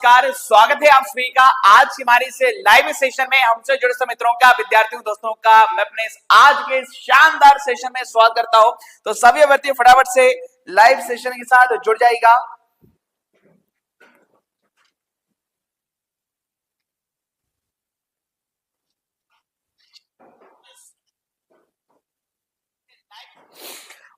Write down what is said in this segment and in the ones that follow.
नमस्कार, स्वागत है आप सभी का आज की हमारी से लाइव सेशन में। हमसे जुड़े सभी मित्रों का, विद्यार्थियों दोस्तों का मैं अपने आज के शानदार सेशन में स्वागत करता हूं। तो सभी अभ्यर्थी फटाफट से लाइव सेशन के साथ जुड़ जाएगा।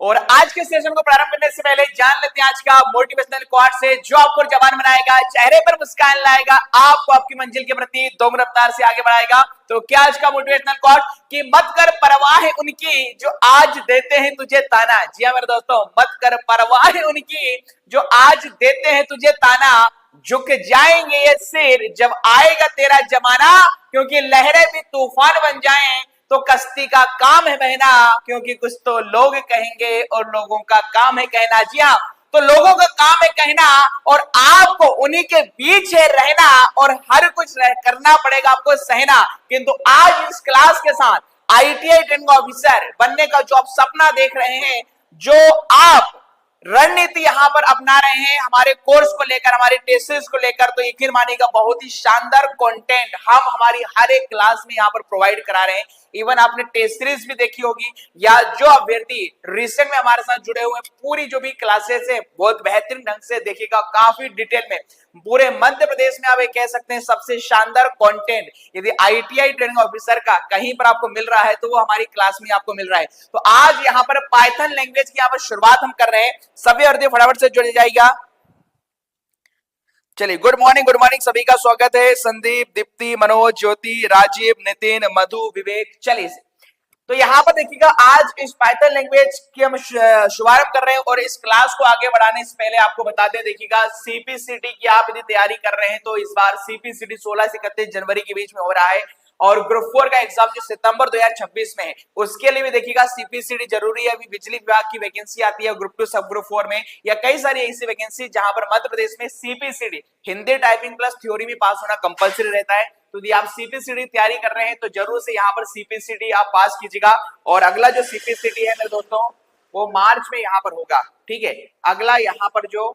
और आज के सेशन को प्रारंभ करने से पहले जान लेते हैं आज का मोटिवेशनल क्वाट से, जो आपको जवान बनाएगा, चेहरे पर मुस्कान लाएगा, आपको आपकी मंजिल के प्रति दोगुनी रफ्तार से आगे बढ़ाएगा। तो क्या आज का मोटिवेशनल क्वाट कि मत कर परवाह उनकी जो आज देते हैं तुझे ताना। जी हाँ मेरे दोस्तों, मत कर परवाह उनकी जो आज देते हैं तुझे ताना, झुक जाएंगे ये सिर जब आएगा तेरा जमाना, क्योंकि लहरें भी तूफान बन जाएं तो कश्ती का काम है बहना, क्योंकि कुछ तो लोग कहेंगे और लोगों का काम है कहना। जी हाँ, तो लोगों का काम है कहना और आपको उन्हीं के बीच है रहना और हर कुछ करना पड़ेगा आपको सहना। किंतु आज इस क्लास के साथ ITI ट्रेनिंग ऑफिसर बनने का जो आप सपना देख रहे हैं, जो आप रणनीति यहां पर अपना रहे हैं हमारे कोर्स को लेकर, हमारे टेस्ट सीरीज को लेकर, तो यकीन मानिएगा बहुत ही शानदार कंटेंट हम हमारी हर एक क्लास में यहां पर प्रोवाइड करा रहे हैं। इवन आपने टेस्ट सीरीज भी देखी होगी, या जो अभ्यर्थी रिसेंट में हमारे साथ जुड़े हुए पूरी जो भी क्लासेस है बहुत बेहतरीन ढंग से देखिएगा, काफी डिटेल में पूरे मध्य प्रदेश में आप ये कह सकते हैं सबसे शानदार कंटेंट यदि ITI ट्रेनिंग ऑफिसर का कहीं पर आपको मिल रहा है तो वो हमारी क्लास में आपको मिल रहा है। तो आज यहाँ पर पाइथन लैंग्वेज की यहाँ पर शुरुआत हम कर रहे हैं। सभी अभ्यर्थी फटाफट से जुड़ जाएगा। चलिए, गुड मॉर्निंग सभी का स्वागत है। संदीप, दीप्ति, मनोज, ज्योति, राजीव, नितिन, मधु, विवेक। चलिए, तो यहाँ पर देखिएगा आज इस पाइथन लैंग्वेज की हम शुभारंभ कर रहे हैं और इस क्लास को आगे बढ़ाने से पहले आपको बता दें, देखिएगा CPCT की आप यदि तैयारी कर रहे हैं तो इस बार CPCT 16 से 31 जनवरी के बीच में हो रहा है और ग्रुप 4 का एग्जाम जो सितंबर 2026 में है उसके लिए भी देखिएगा CPCT जरूरी है। अभी बिजली विभाग की वैकेंसी आती है ग्रुप 2 सब ग्रुप 4 में, या कई सारी ऐसी वैकेंसी जहां पर मध्य प्रदेश में CPCT Hindi typing plus theory में पास होना कंपलसरी रहता है। तो यदि आप CPCT तैयारी कर रहे हैं तो जरूर से यहाँ पर CPCT आप पास कीजिएगा। और अगला जो CPCT है मेरे दोस्तों वो मार्च में यहाँ पर होगा, ठीक है। अगला यहाँ पर जो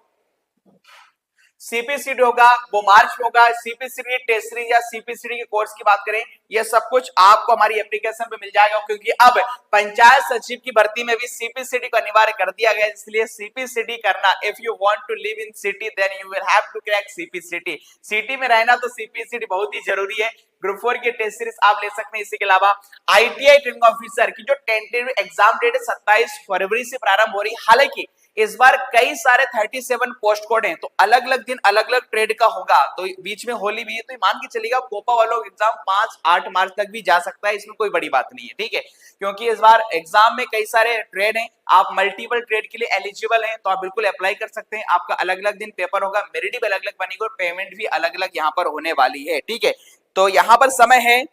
CPCT होगा वो मार्च में होगा। CPCT टेस्ट सीरीज या CPCT के कोर्स की बात करें, ये सब कुछ आपको हमारी एप्लीकेशन पे मिल जाएगा, क्योंकि अब पंचायत सचिव की भर्ती में भी CPCT को अनिवार्य कर दिया गया है। इसलिए CPCT करना, if you want to live in city then you will have to crack CPCT। City में रहना तो CPCT बहुत ही जरूरी है। ग्रुप 4 की टेस्ट सीरीज आप ले सकते हैं। इसी के अलावा ITI ट्रेनिंग ऑफिसर की जो टेंटेटिव एग्जाम डेट 27 फरवरी से प्रारंभ हो रही है। हालांकि इस बार कई सारे 37 पोस्ट कोड हैं, तो अलग अलग दिन अलग अलग ट्रेड का होगा, तो बीच में होली भी है, तो मान के चलिएगा कोपा वालों एग्जाम 5-8 मार्च तक भी जा सकता है। इसमें कोई बड़ी बात नहीं है, ठीक है, क्योंकि इस बार एग्जाम में कई सारे ट्रेड हैं। आप मल्टीपल ट्रेड के लिए एलिजिबल हैं तो आप बिल्कुल अप्लाई कर सकते हैं। आपका अलग अलग दिन पेपर होगा, मेरिट भी अलग अलग बनेगी और पेमेंट भी अलग अलग यहाँ पर होने वाली है, ठीक है। तो यहाँ पर समय है,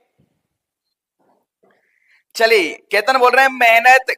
चलिए केतन बोल रहे हैं मेहनत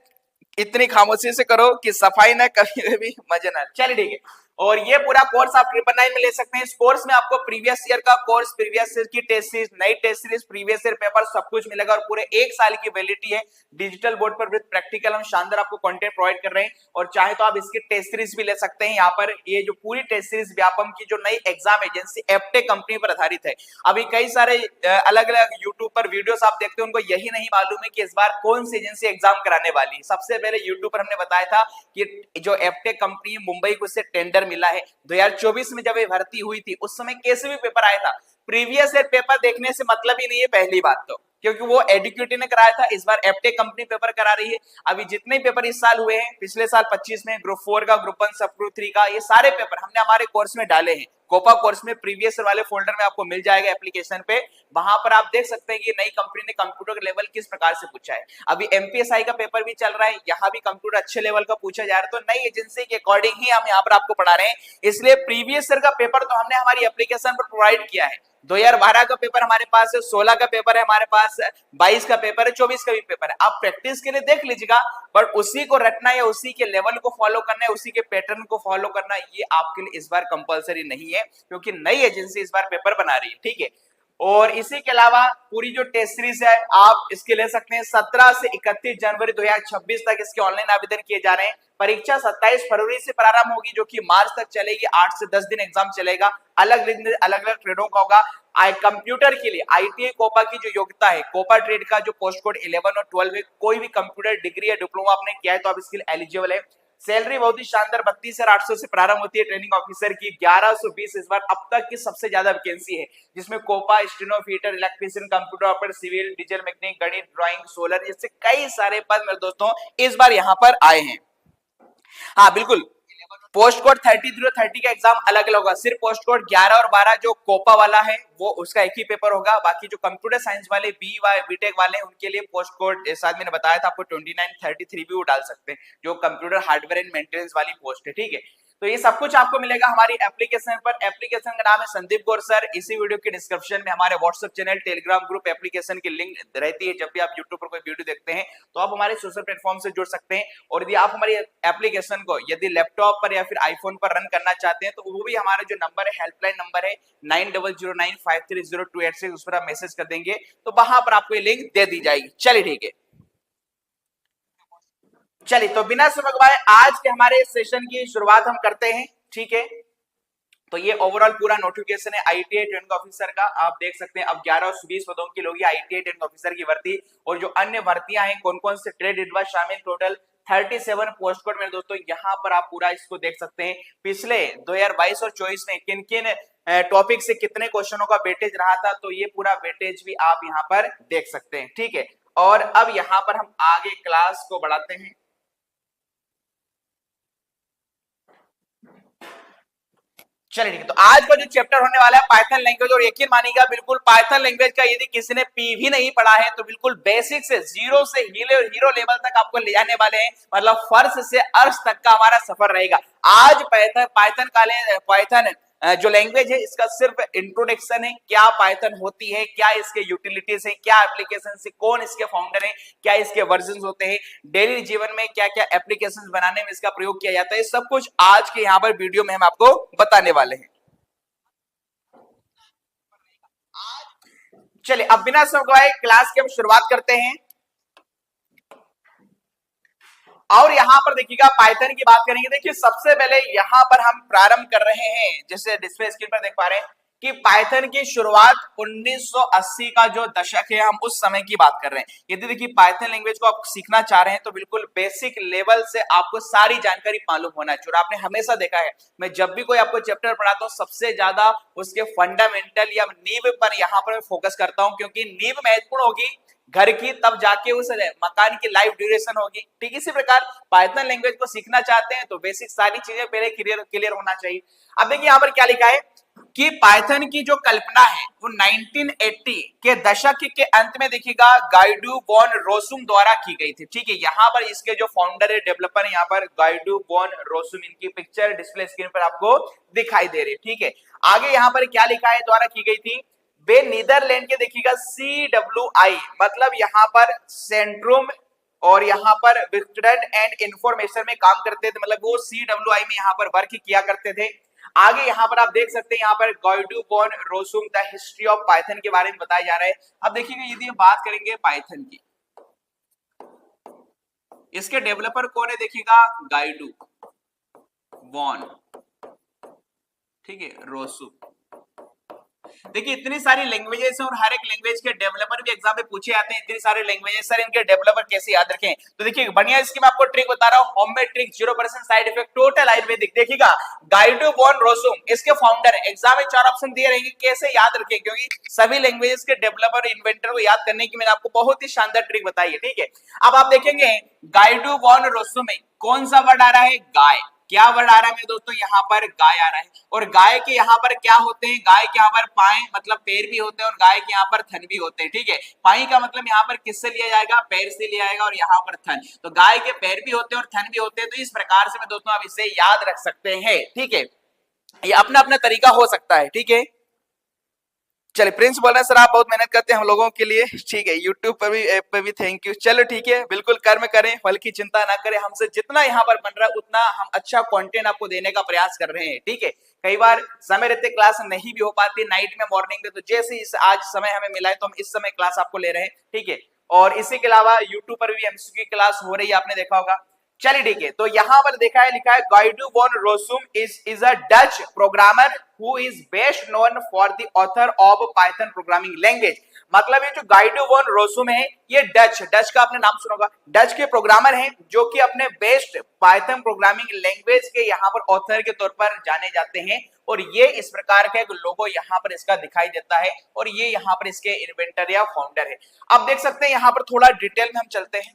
इतनी खामोशी से करो कि सफाई ना कभी भी मजे ना। चलिए ठीक है, और ये पूरा कोर्स आप 999 में ले सकते हैं। इस कोर्स में आपको प्रीवियस ईयर का कोर्स, प्रीवियस ईयर की टेस्ट सीरीज, नई test series, previous year paper सब कुछ मिलेगा और पूरे 1 साल की वैलिडिटी है। डिजिटल बोर्ड पर विद प्रैक्टिकल हम शानदार आपको कंटेंट प्रोवाइड कर रहे हैं और चाहे तो आप इसकी टेस्ट सीरीज भी ले सकते हैं। यहाँ पर ये जो पूरी टेस्ट सीरीज व्यापम की जो नई एग्जाम एजेंसी एप्टेक कंपनी पर आधारित है। अभी कई सारे अलग अलग यूट्यूब पर वीडियोस आप देखते हैं, उनको यही नहीं मालूम है कि इस बार कौन सी एजेंसी एग्जाम कराने वाली है। सबसे पहले यूट्यूब पर हमने बताया था कि जो एप्टेक कंपनी मुंबई को उससे टेंडर मिला है। 2024 में जब ये भर्ती हुई थी उस समय कैसे भी पेपर आया था। प्रीवियस ईयर पेपर देखने से मतलब ही नहीं है, पहली बात तो, क्योंकि वो एडुकेटी ने कराया था। इस बार एप्टेक कंपनी पेपर करा रही है। अभी जितने पेपर इस साल हुए हैं, पिछले साल 25 में ग्रुप 4 का, ग्रुप 1 सब ग्रुप 3 का, ये सारे पेपर हमने हमारे कोर्स में डाले हैं। कोपा कोर्स में प्रीवियस वाले फोल्डर में आपको मिल जाएगा एप्लीकेशन पे। वहां पर आप देख सकते हैं कि नई कंपनी ने कंप्यूटर लेवल किस प्रकार से पूछा है। अभी MPSI का पेपर भी चल रहा है, यहाँ भी कंप्यूटर अच्छे लेवल का पूछा जा रहा है। तो नई एजेंसी के अकॉर्डिंग ही हम यहाँ पर आपको पढ़ा रहे हैं। इसलिए प्रीवियस ईयर का पेपर तो हमने हमारी एप्लीकेशन पर प्रोवाइड किया है। 2012 का पेपर हमारे पास है, 16 का पेपर है हमारे पास, 22 का पेपर है, 24 का भी पेपर है। आप प्रैक्टिस के लिए देख लीजिएगा, बट उसी को रटना या उसी के लेवल को फॉलो करना है, उसी के पैटर्न को फॉलो करना, ये आपके लिए इस बार कंपलसरी नहीं है, क्योंकि नई एजेंसी इस बार पेपर बना रही है, ठीक है। और इसी के अलावा पूरी जो टेस्ट सीरीज है आप इसके ले सकते हैं। 17 से 31 जनवरी 2026 तक इसके ऑनलाइन आवेदन किए जा रहे हैं। परीक्षा 27 फरवरी से प्रारंभ होगी जो कि मार्च तक चलेगी। 8 से 10 दिन एग्जाम चलेगा। अलग अलग ट्रेडों का होगा। कंप्यूटर के लिए आईटीआई कोपा की जो योग्यता है, कोपा ट्रेड का जो पोस्ट कोड 11 और 12 है, कोई भी कंप्यूटर डिग्री या डिप्लोमा आपने किया है तो आप इसके लिए एलिजिबल है। सैलरी बहुत ही शानदार 32,800 से प्रारंभ होती है। ट्रेनिंग ऑफिसर की 1120 इस बार अब तक की सबसे ज्यादा वैकेंसी है, जिसमें COPA, steno fitter, electrician, computer operator, civil, diesel mechanic, गणित, ड्राइंग, सोलर, जैसे कई सारे पद मेरे दोस्तों इस बार यहाँ पर आए हैं। हाँ बिल्कुल, पोस्ट कोड 33 और 30 का एग्जाम अलग अलग होगा। सिर्फ पोस्ट कोड 11 और 12 जो कोपा वाला है वो उसका एक ही पेपर होगा। बाकी जो कंप्यूटर साइंस वाले बीटेक वाले हैं उनके लिए पोस्ट कोड शायद मैंने बताया था आपको 29, 33 भी वो डाल सकते हैं, जो कंप्यूटर हार्डवेयर एंड मेंटेनेंस वाली पोस्ट है। ठीक है, तो ये सब कुछ आपको मिलेगा हमारी एप्लीकेशन पर। एप्लीकेशन का नाम है संदीप गौर सर। इसी वीडियो के डिस्क्रिप्शन में हमारे WhatsApp channel, Telegram group, application की लिंक रहती है। जब भी आप यूट्यूब पर कोई वीडियो देखते हैं तो आप हमारे सोशल प्लेटफॉर्म से जुड़ सकते हैं। और यदि आप हमारी एप्लीकेशन को यदि लैपटॉप पर या फिर आईफोन पर रन करना चाहते हैं तो वो भी हमारा जो नंबर है, हेल्पलाइन नंबर है 9009530286, उस पर आप मैसेज कर देंगे तो वहां पर आपको ये लिंक दे दी जाएगी। चलिए ठीक है, चलिए तो बिना समय गवाए आज के हमारे सेशन की शुरुआत हम करते हैं। ठीक है, तो ये ओवरऑल पूरा नोटिफिकेशन है आईटीआई ट्रेनिंग ऑफिसर का। आप देख सकते हैं अब 11 और 20 पदों की होगी आईटीआई ट्रेनिंग ऑफिसर की भर्ती। और जो अन्य भर्तियां हैं कौन कौन से ट्रेड एडवाइस शामिल, टोटल 37 पोस्ट कोड मेरे दोस्तों यहाँ पर आप पूरा इसको देख सकते हैं। पिछले 2022 और 24 में किन किन टॉपिक से कितने क्वेश्चनों का वेटेज रहा था, तो ये पूरा वेटेज भी आप यहाँ पर देख सकते हैं। ठीक है, और अब यहाँ पर हम आगे क्लास को बढ़ाते हैं। चलिए ठीक है, तो आज का जो चैप्टर होने वाला है पाइथन लैंग्वेज। और यकीन मानिएगा बिल्कुल पाइथन लैंग्वेज का यदि किसी ने पी भी नहीं पढ़ा है तो बिल्कुल बेसिक से जीरो से हीरो लेवल तक आपको ले जाने वाले हैं। मतलब फर्श से अर्श तक का हमारा सफर रहेगा। आज पाइथन जो लैंग्वेज है इसका सिर्फ इंट्रोडक्शन है। क्या पाइथन होती है, क्या इसके यूटिलिटीज है, क्या एप्लीकेशन से, कौन इसके फाउंडर है, क्या इसके वर्जन होते हैं, डेली जीवन में क्या क्या एप्लीकेशन बनाने में इसका प्रयोग किया जाता है, सब कुछ आज के यहाँ पर वीडियो में हम आपको बताने वाले हैं। चलिए अब बिना समय गवाए क्लास की हम शुरुआत करते हैं। और यहां पर देखिएगा पाइथन की बात करेंगे। देखिए सबसे पहले यहां पर हम प्रारंभ कर रहे हैं, जैसे डिस्प्ले स्क्रीन पर देख पा रहे हैं कि पाइथन की शुरुआत 1980 का जो दशक है हम उस समय की बात कर रहे हैं। यदि देखिए पाइथन लैंग्वेज को आप सीखना चाह रहे हैं तो बिल्कुल बेसिक लेवल से आपको सारी जानकारी मालूम होना चाहिए। आपने हमेशा देखा है मैं जब भी कोई आपको चैप्टर पढ़ाता हूं सबसे ज्यादा उसके फंडामेंटल या नींव पर यहां पर मैं फोकस करता हूं, क्योंकि नींव महत्वपूर्ण होगी घर की, तब जाके उस मकान की लाइफ ड्यूरेशन होगी। ठीक इसी प्रकार पाइथन लैंग्वेज को सीखना चाहते हैं तो बेसिक सारी चीजें पहले क्लियर होना चाहिए। अब देखिए यहाँ पर क्या लिखा है कि पाइथन की जो कल्पना है वो 1980 के दशक के अंत में देखिएगा गाइडू वॉन रोसुम द्वारा की गई थी। ठीक है, यहाँ पर इसके जो फाउंडर है, डेवलपर है, यहाँ पर गाइडू वॉन रोसुम, इनकी पिक्चर डिस्प्ले स्क्रीन पर आपको दिखाई दे रही है। ठीक है, आगे यहाँ पर क्या लिखा है द्वारा की गई थी, वे नीदरलैंड के देखिएगा CWI मतलब यहाँ पर सेंट्रूम और यहाँ पर विस्टर्न एंड इंफॉर्मेशन में काम करते थे। मतलब वो CWI में यहाँ पर वर्क किया करते थे। आगे यहाँ पर आप देख सकते हैं यहाँ पर Guido van Rossum the history of Python के बारे में बताया जा रहा है। अब देखिएगा यदि हम बात करेंगे पाइथन की, इसके डेवलपर कौन है, देखिएगा गाइडू वॉन, ठीक है, रोसुम। देखिए इतनी सारी लैंग्वेजेस हैं और हर एक लैंग्वेज के डेवलपर भी एग्जाम में पूछे जाते हैं। इतनी सारे लैंग्वेजेस, सर इनके डेवलपर कैसे याद रखें, तो देखिए बढ़िया इसकी मैं आपको ट्रिक बता रहा हूं, homemade trick, 0% side effect, total Ayurvedic. देखिएगा गाइडू वॉन रोसुम इसके फाउंडर है। एग्जाम में 4 ऑप्शन दिए रहेंगे, कैसे याद रखें, क्योंकि सभी लैंग्वेजेस के डेवलपर इन्वेंटर को याद करने की मैंने आपको बहुत ही शानदार ट्रिक बताई है। ठीक है, अब आप देखेंगे गाइडू वॉन रोसुम में कौन सा वर्ड आ रहा है, गाय। क्या वर्ड आ रहा है मेरे दोस्तों, यहाँ पर गाय आ रहा है। और गाय के यहाँ पर क्या होते हैं, गाय के यहाँ पर पाए मतलब पैर भी होते हैं और गाय के यहाँ पर थन भी होते हैं। ठीक है, पाई का मतलब यहाँ पर किससे लिया जाएगा, पैर से लिया जाएगा, और यहाँ पर थन, तो गाय के पैर भी होते हैं और थन भी होते हैं। तो इस प्रकार से मैं दोस्तों आप इसे याद रख सकते हैं। ठीक है, ये अपना अपना तरीका हो सकता है। ठीक है, चलिए प्रिंस बोल रहे हैं सर आप बहुत मेहनत करते हैं हम लोगों के लिए। ठीक है, यूट्यूब पर भी, ऐप पर भी थैंक यू। चलो ठीक है, बिल्कुल कर्म करें, फल की चिंता ना करें। हमसे जितना यहाँ पर बन रहा है उतना हम अच्छा कंटेंट आपको देने का प्रयास कर रहे हैं। ठीक है, कई बार समय रहते क्लास नहीं भी हो पाती, नाइट में, मॉर्निंग में, तो जैसे इस आज समय हमें मिला है तो हम इस समय क्लास आपको ले रहे हैं, ठीक है। और इसी के अलावा यूट्यूब पर भी एमसीक्यू की क्लास हो रही है, आपने देखा होगा। चलिए ठीक है, तो यहां पर देखा है, लिखा है Guido van Rossum is a Dutch programmer who is best known for the author of Python programming language. मतलब ये जो गाइडो वॉन रोसुम है, ये डच का आपने नाम सुना होगा, डच के प्रोग्रामर हैं जो कि अपने बेस्ट पाइथन प्रोग्रामिंग लैंग्वेज के यहाँ पर ऑथर के तौर पर जाने जाते हैं। और ये इस प्रकार का एक लोगो यहाँ पर इसका दिखाई देता है, और ये यहाँ पर इसके इन्वेंटर या फाउंडर है। अब देख सकते हैं यहाँ पर थोड़ा डिटेल में हम चलते हैं,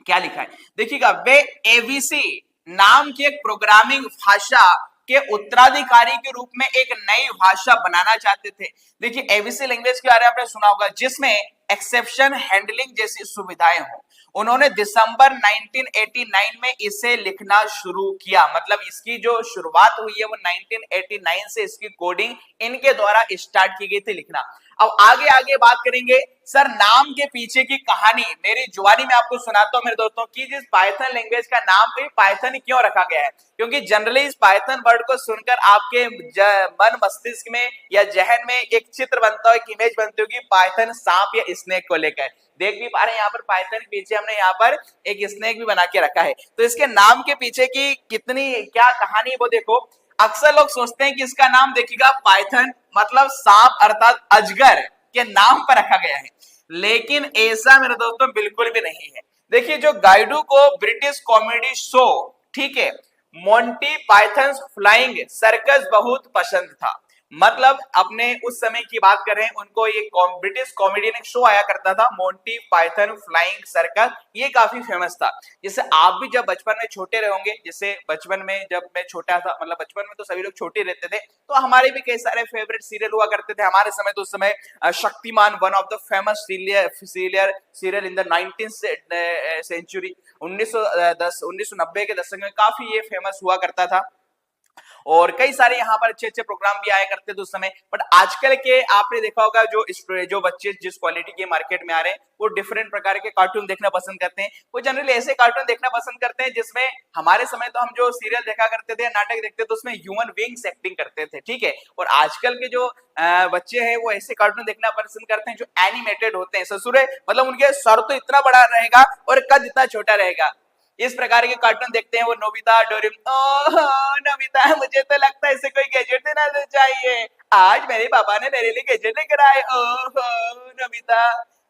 क्या लिखा है देखिएगा। वे एवीसी नाम की एक प्रोग्रामिंग भाषा के उत्तराधिकारी के रूप में एक नई भाषा बनाना चाहते थे। देखिए एवीसी लैंग्वेज के बारे में आपने सुना होगा, जिसमें एक्सेप्शन हैंडलिंग जैसी सुविधाएं हो। उन्होंने दिसंबर 1989 में इसे लिखना शुरू किया, मतलब इसकी जो शुरुआत हुई है वो 1989 से इसकी कोडिंग इनके द्वारा स्टार्ट की गई थी लिखना। अब आगे आगे बात करेंगे सर नाम के पीछे की कहानी, मेरी जुबानी में आपको सुनाता हूं मेरे दोस्तों कि जिस पाइथन लैंग्वेज का नाम भी पाइथन क्यों रखा गया है, क्योंकि जनरली इस पाइथन वर्ड को सुनकर आपके मन मस्तिष्क में या जहन में एक चित्र बनता हो, एक इमेज बनती होगी पाइथन सांप या स्नेक को लेकर। देख भी पा रहे हैं यहाँ पर पाइथन के पीछे हमने यहाँ पर एक स्नेक भी बना के रखा है, तो इसके नाम के पीछे की कितनी क्या कहानी वो देखो। अक्सर लोग सोचते हैं कि इसका नाम देखिएगा पाइथन मतलब सांप अर्थात अजगर के नाम पर रखा गया है, लेकिन ऐसा मेरे दोस्तों बिल्कुल भी नहीं है। देखिए जो गाइडू को ब्रिटिश कॉमेडी शो, ठीक है, मोंटी पाइथन फ्लाइंग सर्कस बहुत पसंद था। मतलब अपने उस समय की बात कर रहे हैं, उनको ये ब्रिटिश कॉमेडियन एक शो आया करता था मोंटी पाइथन फ्लाइंग सर्कस, ये काफी फेमस था। जैसे आप भी जब बचपन में छोटे रहे होंगे, जैसे बचपन में जब मैं छोटा था, मतलब बचपन में तो सभी लोग छोटे रहते थे, तो हमारे भी कई सारे फेवरेट सीरियल हुआ करते थे हमारे समय। तो उस समय Shaktimaan one of the famous serial in the 19th century, 1990 के दशक में काफी ये फेमस हुआ करता था, और कई सारे यहाँ पर अच्छे अच्छे प्रोग्राम भी आया करते थे उस समय। बट आजकल के आपने देखा होगा जो बच्चे जिस क्वालिटी के मार्केट में आ रहे हैं, वो डिफरेंट प्रकार के कार्टून देखना पसंद करते हैं। वो जनरली ऐसे कार्टून देखना पसंद करते हैं जिसमें हमारे समय तो हम जो सीरियल देखा करते थे, नाटक देखते थे, तो उसमें ह्यूमन बीइंग्स एक्टिंग करते थे, ठीक है। और आजकल के जो बच्चे हैं वो ऐसे कार्टून देखना पसंद करते हैं जो एनिमेटेड होते हैं। ससुरे मतलब उनके सर तो इतना बड़ा रहेगा और कद इतना छोटा रहेगा, इस प्रकार के कार्टून देखते हैं वो। नोबिता डोरेमोन, नोबिता मुझे तो लगता है इसे कोई गैजेट देना चाहिए, आज मेरे पापा ने मेरे लिए गैजेट लेकर आए, ओहो नोबिता।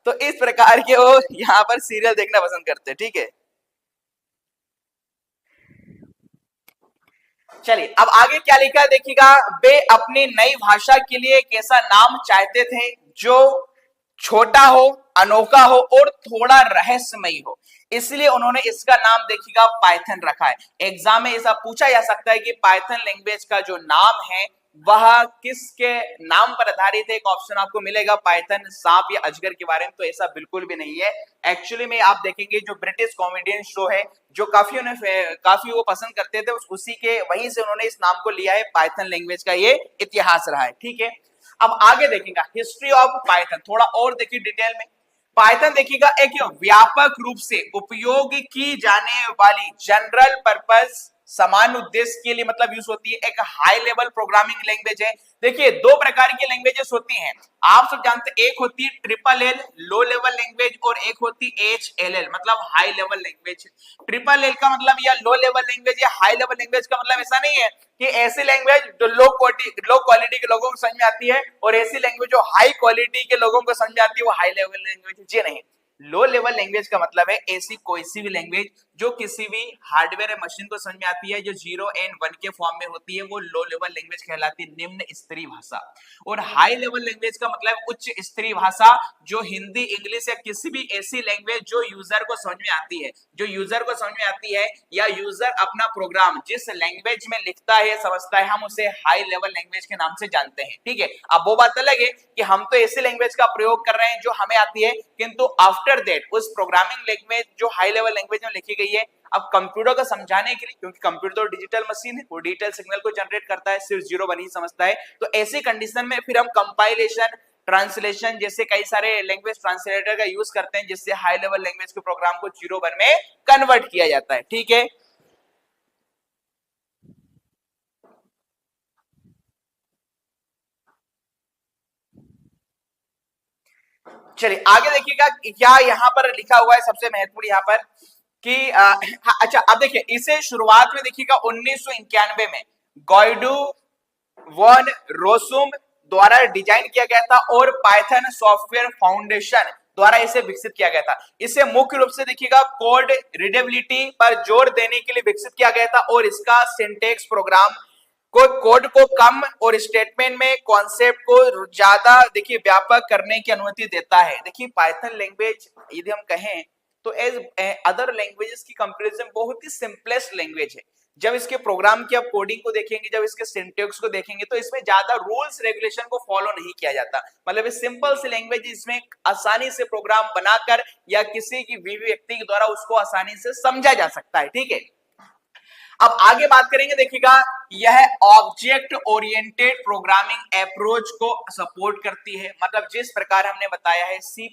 तो इस प्रकार के वो यहाँ पर सीरियल देखना पसंद करते हैं, ठीक है। चलिए अब आगे क्या लिखा है देखिएगा। वे अपनी नई भाषा के लिए एक ऐसा नाम चाहते थे जो छोटा हो, अनोखा हो और थोड़ा रहस्यमयी हो, इसलिए उन्होंने इसका नाम देखिएगा पाइथन रखा है। एग्जाम में ऐसा पूछा जा सकता है कि पाइथन लैंग्वेज का जो नाम है वह किसके नाम पर आधारित है। एक ऑप्शन आपको मिलेगा पाइथन सांप या अजगर के बारे में, तो ऐसा बिल्कुल भी नहीं है। एक्चुअली में आप देखेंगे जो ब्रिटिश कॉमेडियन शो है जो काफी वो पसंद करते थे, उसी के वहीं से उन्होंने इस नाम को लिया है। पाइथन लैंग्वेज का ये इतिहास रहा है, ठीक है। अब आगे देखिएगा हिस्ट्री ऑफ पाइथन, थोड़ा और देखिए डिटेल में। पाइथन देखिएगा एक व्यापक रूप से उपयोग की जाने वाली जनरल पर्पस समान उद्देश्य के लिए मतलब यूज होती है, एक हाई लेवल प्रोग्रामिंग लैंग्वेज है। देखिए दो प्रकार की लैंग्वेजेस होती हैं, आप सब जानते हैं, एक होती है triple L low level language और एक होती है HLL मतलब high level language. Triple L का मतलब या लो लेवल लैंग्वेज या हाई लेवल लैंग्वेज का मतलब ऐसा नहीं है कि ऐसी लैंग्वेज जो लो क्वालिटी के लोगों को समझ में आती है और ऐसी लैंग्वेज जो हाई क्वालिटी के लोगों को समझ में आती है वो हाई लेवल लैंग्वेज है, जी नहीं। लो लेवल लैंग्वेज का मतलब है ऐसी कोई सी भी लैंग्वेज जो किसी भी हार्डवेयर या मशीन को समझ में आती है, जो 0 and 1 के फॉर्म में होती है, वो लो लेवल लैंग्वेज कहलाती है, निम्न स्तरीय भाषा। और हाई लेवल लैंग्वेज का मतलब उच्च स्तरीय भाषा, जो हिंदी, इंग्लिश या किसी भी ऐसी लैंग्वेज जो यूजर को समझ में आती है, जो यूजर को समझ में आती है या यूजर अपना प्रोग्राम जिस लैंग्वेज में लिखता है समझता है, हम उसे हाई लेवल लैंग्वेज के नाम से जानते हैं, ठीक है। अब वो बात अलग है कि हम तो ऐसी लैंग्वेज का प्रयोग कर रहे हैं जो हमें आती है, किंतु आफ्टर दैट उस प्रोग्रामिंग लैंग्वेज जो हाई लेवल लैंग्वेज में लिखी गई है, अब कंप्यूटर को समझाने के लिए, क्योंकि कंप्यूटर तो डिजिटल मशीन है, वो डिजिटल सिग्नल को जनरेट करता है, सिर्फ 0 1 ही समझता है, तो ऐसी कंडीशन में फिर हम कंपाइलेशन, ट्रांसलेशन जैसे कई सारे लैंग्वेज ट्रांसलेटर का यूज करते हैं, जिससे हाई लेवल लैंग्वेज के प्रोग्राम को 0 1 में कन्वर्ट किया जाता है, ठीक है। चलिए आगे देखिएगा क्या यहाँ पर लिखा हुआ है सबसे महत्वपूर्ण यहाँ पर कि हाँ, अच्छा अब देखिए इसे शुरुआत में देखिएगा 1991 में गॉइडू वन रोसुम द्वारा डिजाइन किया गया था और पाइथन सॉफ्टवेयर फाउंडेशन द्वारा इसे विकसित किया गया था। इसे मुख्य रूप से देखिएगा कोड रीडेबिलिटी पर जोर देने के लिए विकसित किया गया था और इसका सिंटेक्स प्रोग्राम को कोड को कम और स्टेटमेंट में कॉन्सेप्ट को ज्यादा देखिए व्यापक करने की अनुमति देता है। देखिए पाइथन लैंग्वेज यदि हम कहें तो एज अदर लैंग्वेजेस की कंपैरिजन बहुत ही सिंपलेस्ट लैंग्वेज है। जब इसके प्रोग्राम की आप कोडिंग को देखेंगे, जब इसके सिंटैक्स को देखेंगे तो इसमें ज्यादा रूल्स रेगुलेशन को फॉलो नहीं किया जाता। मतलब ये सिंपल सी लैंग्वेज, इसमें आसानी से प्रोग्राम बनाकर या किसी की व्यक्ति के द्वारा उसको आसानी से समझा जा सकता है। ठीक है, अब आगे बात करेंगे। देखिएगा यह ऑब्जेक्ट ओरिएंटेड प्रोग्रामिंग अप्रोच को सपोर्ट करती है। मतलब जिस प्रकार हमने बताया है C++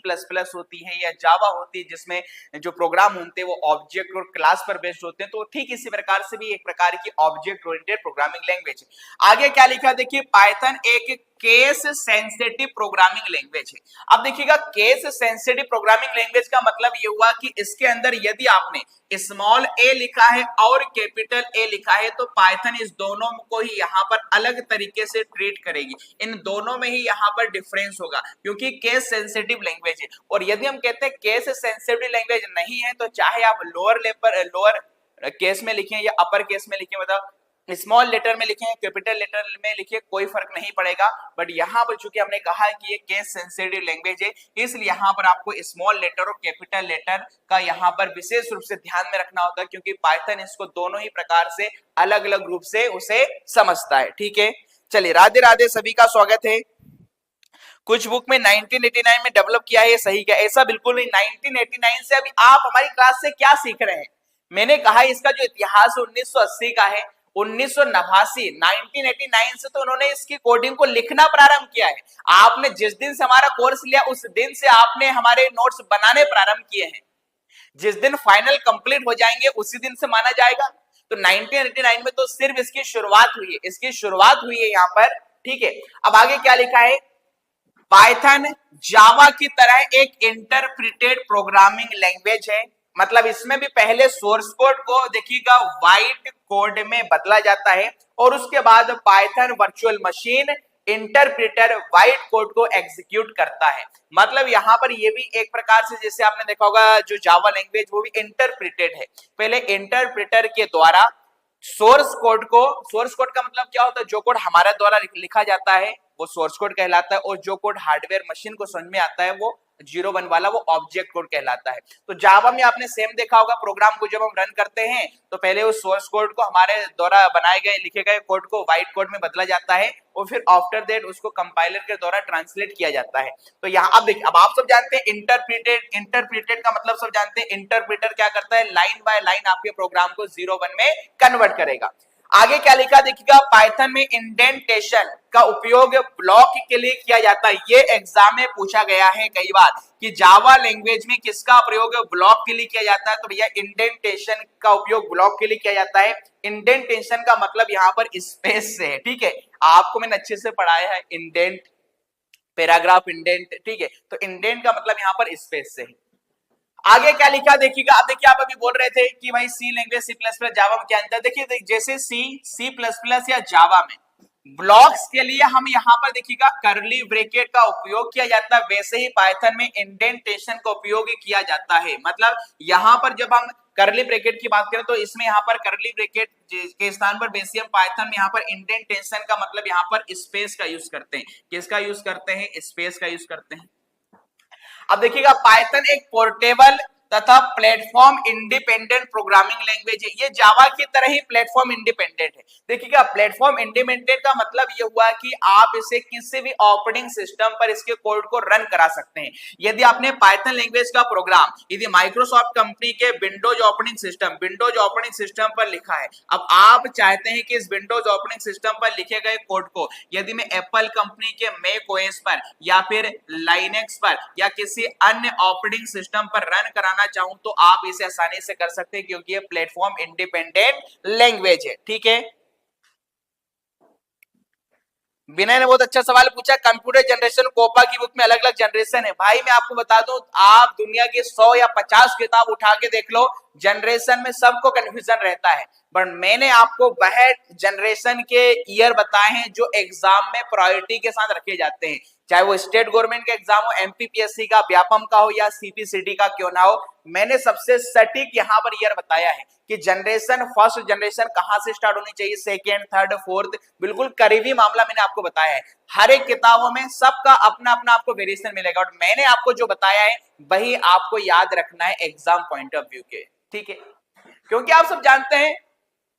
होती है या जावा होती है जिसमें जो प्रोग्राम होते हैं वो ऑब्जेक्ट और क्लास पर बेस्ड होते हैं, तो ठीक इसी प्रकार से भी एक प्रकार की ऑब्जेक्ट ओरिएंटेड प्रोग्रामिंग लैंग्वेज है। आगे क्या लिखा, देखिए पाइथन एक केस सेंसिटिव प्रोग्रामिंग लैंग्वेज है। अब देखिएगा केस सेंसिटिव प्रोग्रामिंग लैंग्वेज का मतलब ये हुआ कि इसके अंदर यदि आपने स्मॉल a लिखा है और कैपिटल A लिखा है तो पाइथन इस दोनों को ही यहाँ पर अलग तरीके से ट्रीट करेगी। इन दोनों में ही यहाँ पर डिफरेंस होगा क्योंकि केस सेंसिटिव लैंग्वेज है। और यदि हम कहते हैं केस सेंसिटिव लैंग्वेज नहीं है तो चाहे आप लोअर केस में लिखें या अपर केस में लिखें, मतलब स्मॉल लेटर में लिखें कैपिटल लेटर में लिखे, कोई फर्क नहीं पड़ेगा। बट यहाँ पर चूंकि हमने कहा है कि ये केस सेंसिटिव लैंग्वेज है इसलिए यहाँ पर आपको स्मॉल लेटर और कैपिटल लेटर का यहाँ पर विशेष रूप से ध्यान में रखना होगा क्योंकि पाइथन इसको दोनों ही प्रकार से अलग अलग रूप से उसे समझता है। ठीक है, चलिए राधे राधे, सभी का स्वागत है। कुछ बुक में 1989 में डेवलप किया है, सही क्या? ऐसा बिल्कुल नहीं। 1989 से अभी आप हमारी क्लास से क्या सीख रहे हैं? मैंने कहा इसका जो इतिहास 1980 का है, 1989 1989 से तो उन्होंने इसकी कोडिंग को लिखना प्रारंभ किया है। आपने जिस दिन से हमारा कोर्स लिया उस दिन से आपने हमारे नोट्स बनाने प्रारंभ किए हैं। जिस दिन फाइनल कंप्लीट हो जाएंगे उसी दिन से माना जाएगा। तो 1989 में तो सिर्फ इसकी शुरुआत हुई है, इसकी शुरुआत हुई है यहाँ पर। ठीक है, अब आगे क्या लिखा है, पाइथन जावा की तरह एक इंटरप्रिटेड प्रोग्रामिंग लैंग्वेज है। मतलब इसमें भी पहले सोर्स कोड को देखिएगा व्हाइट कोड में बदला जाता है और उसके बाद Python virtual machine interpreter white code को एग्जीक्यूट करता है। मतलब यहाँ पर ये भी एक प्रकार से जैसे आपने देखा होगा जो जावा लैंग्वेज वो भी इंटरप्रेटेड है। पहले इंटरप्रेटर के द्वारा सोर्स कोड का मतलब क्या होता है, जो कोड हमारे द्वारा लिखा जाता है वो सोर्स कोड कहलाता है और जो कोड हार्डवेयर मशीन को समझ में आता है वो 0-1 वाला वो ऑब्जेक्ट कोड कहलाता है। तो जावा में आपने सेम देखा होगा, प्रोग्राम को जब हम रन करते हैं तो पहले उस सोर्स कोड को हमारे द्वारा बनाए गए लिखे गए कोड को व्हाइट कोड में बदला जाता है और फिर आफ्टर दैट उसको कंपाइलर के द्वारा ट्रांसलेट किया जाता है। तो यहाँ अब देखिए, अब आप सब जानते हैं इंटरप्रेटेड का मतलब सब जानते हैं। इंटरप्रेटर क्या करता है, लाइन बाय लाइन आपके प्रोग्राम को 0-1 में कन्वर्ट करेगा। आगे क्या लिखा देखिएगा, पाइथन में इंडेंटेशन का उपयोग ब्लॉक के लिए किया जाता है। ये एग्जाम में पूछा गया है कई बार कि जावा लैंग्वेज में किसका प्रयोग ब्लॉक के लिए किया जाता है, तो भैया इंडेंटेशन का उपयोग ब्लॉक के लिए किया जाता है। इंडेंटेशन का मतलब यहाँ पर स्पेस से है। ठीक है, आपको मैंने अच्छे से पढ़ाया है इंडेंट, पैराग्राफ इंडेंट। ठीक है, तो इंडेंट का मतलब यहाँ पर स्पेस से है। आगे क्या लिखा देखिएगा, अब देखिए आप अभी बोल रहे थे कि भाई सी लैंग्वेज C++ जावा में क्या अंतर है। देखिए जैसे C++ या जावा में ब्लॉक्स के लिए हम यहाँ पर देखिएगा करली ब्रैकेट का उपयोग किया जाता है, वैसे ही पाइथन में इंडेंटेशन का उपयोग किया जाता है। मतलब यहाँ पर जब हम करली ब्रैकेट की बात करें तो इसमें यहाँ पर करली ब्रैकेट के स्थान पर बेसियम पाइथन में यहाँ पर इंडेंटेशन का मतलब यहाँ पर स्पेस का यूज करते हैं। किसका यूज करते हैं, स्पेस का यूज करते हैं। अब देखिएगा पाइथन एक पोर्टेबल तथा प्लेटफॉर्म इंडिपेंडेंट प्रोग्रामिंग लैंग्वेज है। ये जावा की तरह ही प्लेटफॉर्म इंडिपेंडेंट है। देखिएगा प्लेटफॉर्म इंडिपेंडेंट का मतलब ये हुआ कि आप इसे किसी भी ऑपरेटिंग सिस्टम पर इसके कोड को रन करा सकते हैं। यदि आपने पाइथन लैंग्वेज का प्रोग्राम यदि माइक्रोसॉफ्ट कंपनी के विंडोज ऑपरेटिंग सिस्टम पर लिखा है, अब आप चाहते हैं कि इस विंडोज ऑपरेटिंग सिस्टम पर लिखे गए कोड को यदि मैं एप्पल कंपनी के मैक ओएस पर या फिर लाइनेक्स पर या किसी अन्य ऑपरेटिंग सिस्टम पर रन कराना चाहूं तो आप इसे आसानी से कर सकते हैं क्योंकि ये प्लेटफॉर्म इंडिपेंडेंट लैंग्वेज है। ठीक है, विनय ने बहुत अच्छा सवाल पूछा, कंप्यूटर जनरेशन कोपा की बुक में अलग अलग जनरेशन है। भाई मैं आपको बता दूं, आप दुनिया की 100 या 50 किताब उठा के देख लो, जनरेशन में सबको कंफ्यूजन रहता है, बट मैंने आपको वह जनरेशन के ईयर बताए हैं जो एग्जाम में प्रायोरिटी के साथ रखे जाते हैं, चाहे वो स्टेट गवर्नमेंट का एग्जाम हो, एमपीपीएससी का, व्यापम का हो या सीपीसीटी का क्यों ना हो। मैंने सबसे सटीक यहाँ पर ईयर बताया है कि जनरेशन, फर्स्ट जनरेशन कहां से स्टार्ट होनी चाहिए, सेकेंड, थर्ड, फोर्थ, बिल्कुल करीबी मामला मैंने आपको बताया है। हर एक किताबों में सबका अपना अपना आपको वेरिएशन मिलेगा, और मैंने आपको जो बताया है वही आपको याद रखना है एग्जाम पॉइंट ऑफ व्यू के, ठीक है। क्योंकि आप सब जानते हैं,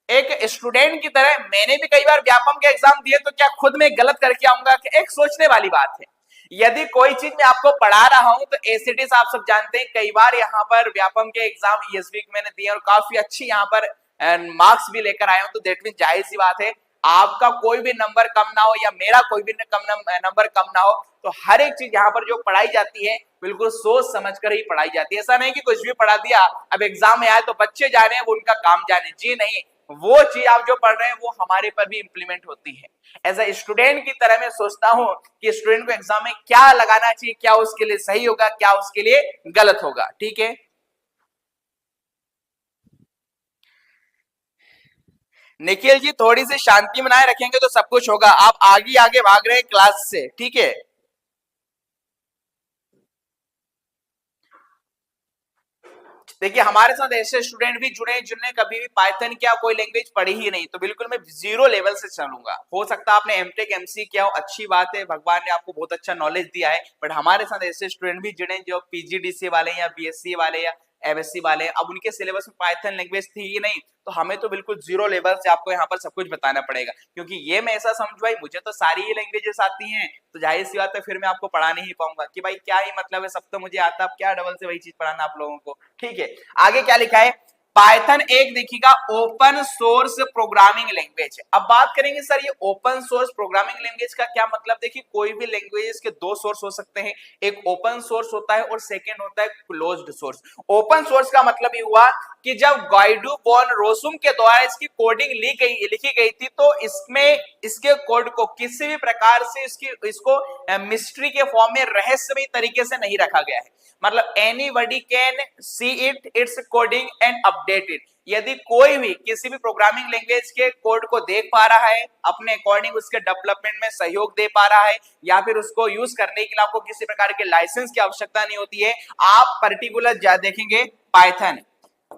एक स्टूडेंट की तरह मैंने भी कई बार व्यापम के एग्जाम दिए, तो क्या खुद में गलत करके आऊंगा, कि एक सोचने वाली बात है। यदि कोई चीज मैं आपको पढ़ा रहा हूं तो एसीटीज आप सब जानते हैं, कई बार यहाँ पर व्यापम के एग्जाम ईएसवी मैंने दिए और काफी अच्छी यहाँ पर मार्क्स भी लेकर आया हूं, तो देट मीन जाहिर सी बात है आपका कोई भी नंबर कम ना हो या मेरा कोई भी नंबर कम ना हो, तो हर एक चीज यहाँ पर जो पढ़ाई जाती है बिल्कुल सोच समझ कर ही पढ़ाई जाती है। ऐसा नहीं कि कुछ भी पढ़ा दिया अब एग्जाम में आए तो बच्चे जाने वो उनका काम जाने, जी नहीं, वो चीज आप जो पढ़ रहे हैं वो हमारे पर भी इंप्लीमेंट होती है। एज ए स्टूडेंट की तरह मैं सोचता हूं कि स्टूडेंट को एग्जाम में क्या लगाना चाहिए, क्या उसके लिए सही होगा, क्या उसके लिए गलत होगा, ठीक है। निखिल जी थोड़ी सी शांति बनाए रखेंगे तो सब कुछ होगा, आप आगे आगे भाग रहे हैं क्लास से, ठीक है। देखिए हमारे साथ ऐसे स्टूडेंट भी जुड़े हैं जिन्होंने कभी भी पाइथन क्या कोई लैंग्वेज पढ़ी ही नहीं, तो बिल्कुल मैं जीरो लेवल से चलूंगा। हो सकता है आपने एमटेक एमसी किया हो, अच्छी बात है, भगवान ने आपको बहुत अच्छा नॉलेज दिया है, बट हमारे साथ ऐसे स्टूडेंट भी जुड़े हैं जो पीजीडीसी वाले या बीएससी वाले या एमएससी वाले, अब उनके सिलेबस में पाइथन लैंग्वेज थी ही नहीं, तो हमें तो बिल्कुल जीरो लेवल से आपको यहाँ पर सब कुछ बताना पड़ेगा। क्योंकि ये मैं ऐसा समझ भाई मुझे तो सारी ही लैंग्वेजेस आती हैं, तो जाहिर सी बात है फिर मैं आपको पढ़ा नहीं पाऊंगा कि भाई क्या ही मतलब है, सब तो मुझे आता, अब क्या डबल से वही चीज पढ़ाना आप लोगों को, ठीक है। आगे क्या लिखा है, पाइथन एक देखिएगा ओपन सोर्स प्रोग्रामिंग लैंग्वेज है। अब बात करेंगे सर ये ओपन सोर्स प्रोग्रामिंग लैंग्वेज का क्या मतलब, देखिए कोई भी लैंग्वेज के दो सोर्स हो सकते हैं, एक ओपन सोर्स होता है और सेकंड होता है क्लोज्ड सोर्स। ओपन सोर्स का मतलब ये हुआ कि जब गाइडू बॉन रोसुम के द्वारा इसकी कोडिंग लिखी गई थी, तो इसमें इसके कोड को किसी भी प्रकार से इसको मिस्ट्री के फॉर्म में रहस्यमय तरीके से नहीं रखा गया है। मतलब anybody can see it it's coding and update it. यदि कोई भी किसी भी प्रोग्रामिंग लैंग्वेज के कोड को देख पा रहा है, अपने अकॉर्डिंग उसके डेवलपमेंट में सहयोग दे पा रहा है, या फिर उसको यूज करने के लिए आपको किसी प्रकार के लाइसेंस की आवश्यकता नहीं होती है, आप पर्टिकुलर देखेंगे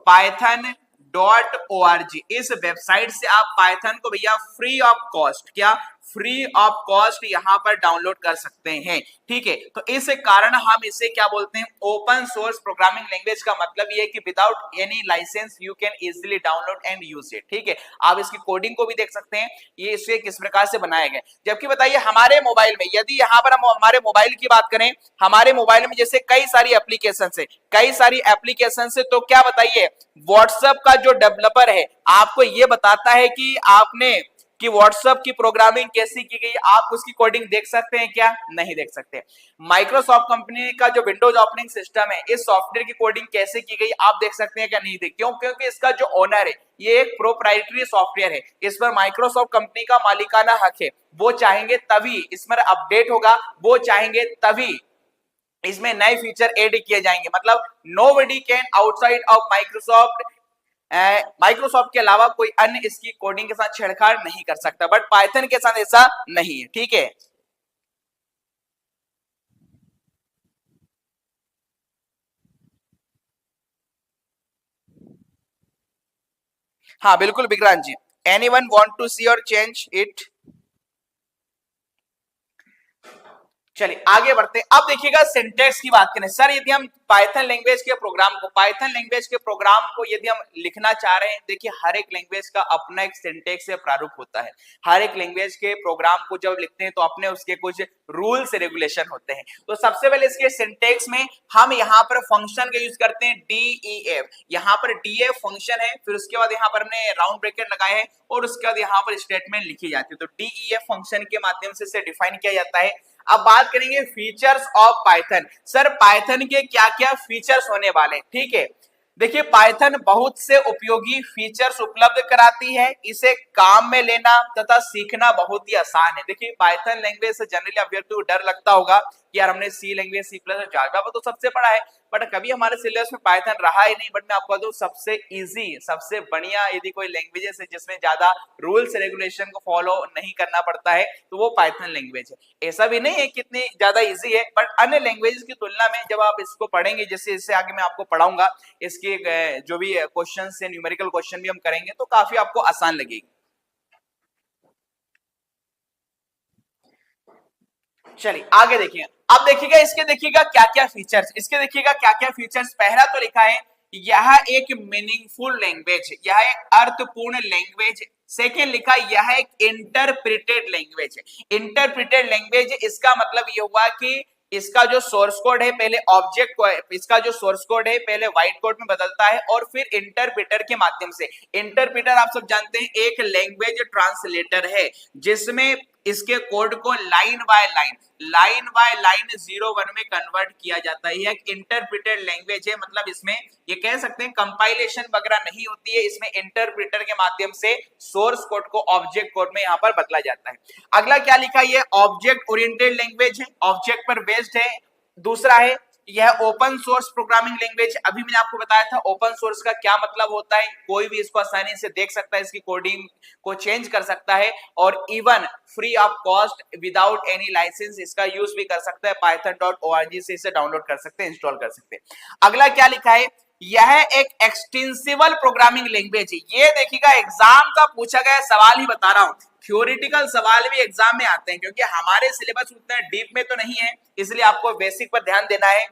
python.org इस वेबसाइट से आप पाइथन को भैया फ्री ऑफ कॉस्ट, क्या फ्री ऑफ कॉस्ट यहां पर डाउनलोड कर सकते हैं, ठीक है। तो इस कारण हम इसे क्या बोलते हैं, ओपन सोर्स प्रोग्रामिंग लैंग्वेज का मतलब ये है कि without any licence you can easily download and use it, ठीक है। आप इसकी कोडिंग को भी देख सकते हैं, ये इसे किस प्रकार से बनाया गया। जबकि बताइए हमारे मोबाइल में, यदि यहां पर हम हमारे मोबाइल की बात करें, हमारे मोबाइल में जैसे कई सारी एप्लीकेशन है, तो क्या बताइए व्हाट्सएप का जो डेवलपर है आपको ये बताता है कि आपने कि व्हाट्सएप की प्रोग्रामिंग कैसी की गई, आप उसकी कोडिंग देख सकते हैं क्या, नहीं देख सकते। माइक्रोसॉफ्ट कंपनी का जो विंडोज ऑपरेटिंग सिस्टम है, इस सॉफ्टवेयर की कोडिंग कैसे की गई आप देख सकते हैं क्या, नहीं देख, क्यों, क्योंकि इसका जो ओनर है ये एक प्रोप्राइटरी सॉफ्टवेयर है, इस पर माइक्रोसॉफ्ट कंपनी का मालिकाना हक है, वो चाहेंगे तभी इस पर अपडेट होगा, वो चाहेंगे तभी इसमें नए फीचर ऐड किए जाएंगे। मतलब nobody can outside of Microsoft के अलावा कोई अन्य इसकी कोडिंग के साथ छेड़छाड़ नहीं कर सकता, बट पाइथन के साथ ऐसा नहीं है, ठीक है। हाँ बिल्कुल विक्रांत जी, एनीवन वांट टू सी और चेंज इट। चलिए आगे बढ़ते हैं। अब देखिएगा सिंटेक्स की बात करें सर, यदि हम पाइथन लैंग्वेज के प्रोग्राम को यदि हम लिखना चाह रहे हैं, देखिए हर एक लैंग्वेज का अपना एक सिंटेक्स या प्रारूप होता है। हर एक लैंग्वेज के प्रोग्राम को जब लिखते हैं तो अपने उसके कुछ रूल्स रेगुलेशन होते हैं। तो सबसे पहले इसके सिंटेक्स में हम यहाँ पर फंक्शन का यूज करते हैं, DEF। यहाँ पर DEF फंक्शन है, फिर उसके बाद यहाँ पर हमने राउंड ब्रैकेट लगाए हैं और उसके बाद यहाँ पर स्टेटमेंट लिखी जाती है। तो DEF फंक्शन के माध्यम से इसे डिफाइन किया जाता है। अब बात करेंगे features of Python. Sir Python के क्या क्या फीचर्स होने वाले हैं, ठीक है। देखिए पाइथन बहुत से उपयोगी फीचर्स उपलब्ध कराती है, इसे काम में लेना तथा सीखना बहुत ही आसान है। देखिए पाइथन लैंग्वेज से जनरली अभ्यर्थी को डर लगता होगा कि यार हमने सी लैंग्वेज, सी प्लस, जावा तो सबसे बड़ा है, बट कभी हमारे सिलेबस में पाइथन रहा ही नहीं। बट मैं आपको बताऊं सबसे इजी, सबसे बढ़िया यदि कोई लैंग्वेजेस है जिसमें ज्यादा रूल्स रेगुलेशन को फॉलो नहीं करना पड़ता है तो वो पाइथन लैंग्वेज है। ऐसा भी नहीं है कितनी ज्यादा इजी है, बट अन्य लैंग्वेजेस की तुलना में जब आप इसको पढ़ेंगे, जैसे इससे आगे मैं आपको पढ़ाऊंगा, इसके जो भी क्वेश्चन है, न्यूमेरिकल क्वेश्चन भी हम करेंगे तो काफी आपको आसान लगेगी। चलिए आगे देखिए, अब देखिएगा इसके, देखिएगा क्या क्या फीचर्स, इसके देखिएगा क्या क्या फीचर्स। पहला तो लिखा है यह एक मीनिंगफुल लैंग्वेज है, यह एक अर्थपूर्ण लैंग्वेज है। सेकेंड लिखा यह एक इंटरप्रिटेड लैंग्वेज है। इंटरप्रिटेड लैंग्वेज, इसका मतलब ये हुआ कि इसका जो सोर्स कोड है पहले ऑब्जेक्ट को, इसका जो सोर्स कोड है पहले व्हाइट कोड में बदलता है और फिर इंटरप्रिटर के माध्यम से। इंटरप्रिटर आप सब जानते हैं एक लैंग्वेज ट्रांसलेटर है जिसमें इसके कोड को लाइन बाय लाइन 0-1 में कन्वर्ट किया जाता है। एक इंटरप्रिटेड लैंग्वेज है, मतलब इसमें ये कह सकते हैं कंपाइलेशन वगैरह नहीं होती है, इसमें इंटरप्रिटर के माध्यम से सोर्स कोड को ऑब्जेक्ट कोड में यहां पर बदला जाता है। अगला क्या लिखा, ये ऑब्जेक्ट ओरिएंटेड लैंग्वेज है, ऑब्जेक्ट पर बेस्ड है। दूसरा है यह ओपन सोर्स प्रोग्रामिंग लैंग्वेज। अभी मैंने आपको बताया था ओपन सोर्स का क्या मतलब होता है, कोई भी इसको आसानी से देख सकता है, इसकी कोडिंग को चेंज कर सकता है और even free of cost without any licence इसका यूज भी कर सकता है। python.org से इसे डाउनलोड कर सकते हैं, इंस्टॉल कर सकते हैं। अगला क्या लिखा है, यह एक एक्सटेंसिबल प्रोग्रामिंग लैंग्वेज है। ये देखिएगा एग्जाम का पूछा गया सवाल ही बता रहा हूं, थ्योरेटिकल सवाल भी एग्जाम में आते हैं क्योंकि हमारे सिलेबस उतना डीप में तो नहीं है, इसलिए आपको बेसिक पर ध्यान देना है।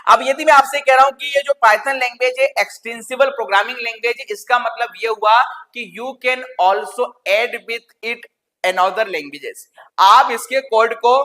अब यदि मैं आपसे कह रहा हूं कि ये जो पाइथन लैंग्वेज है एक्सटेंसिबल प्रोग्रामिंग लैंग्वेज है, इसका मतलब ये हुआ कि you can also add with it another languages. आप इसके कोड को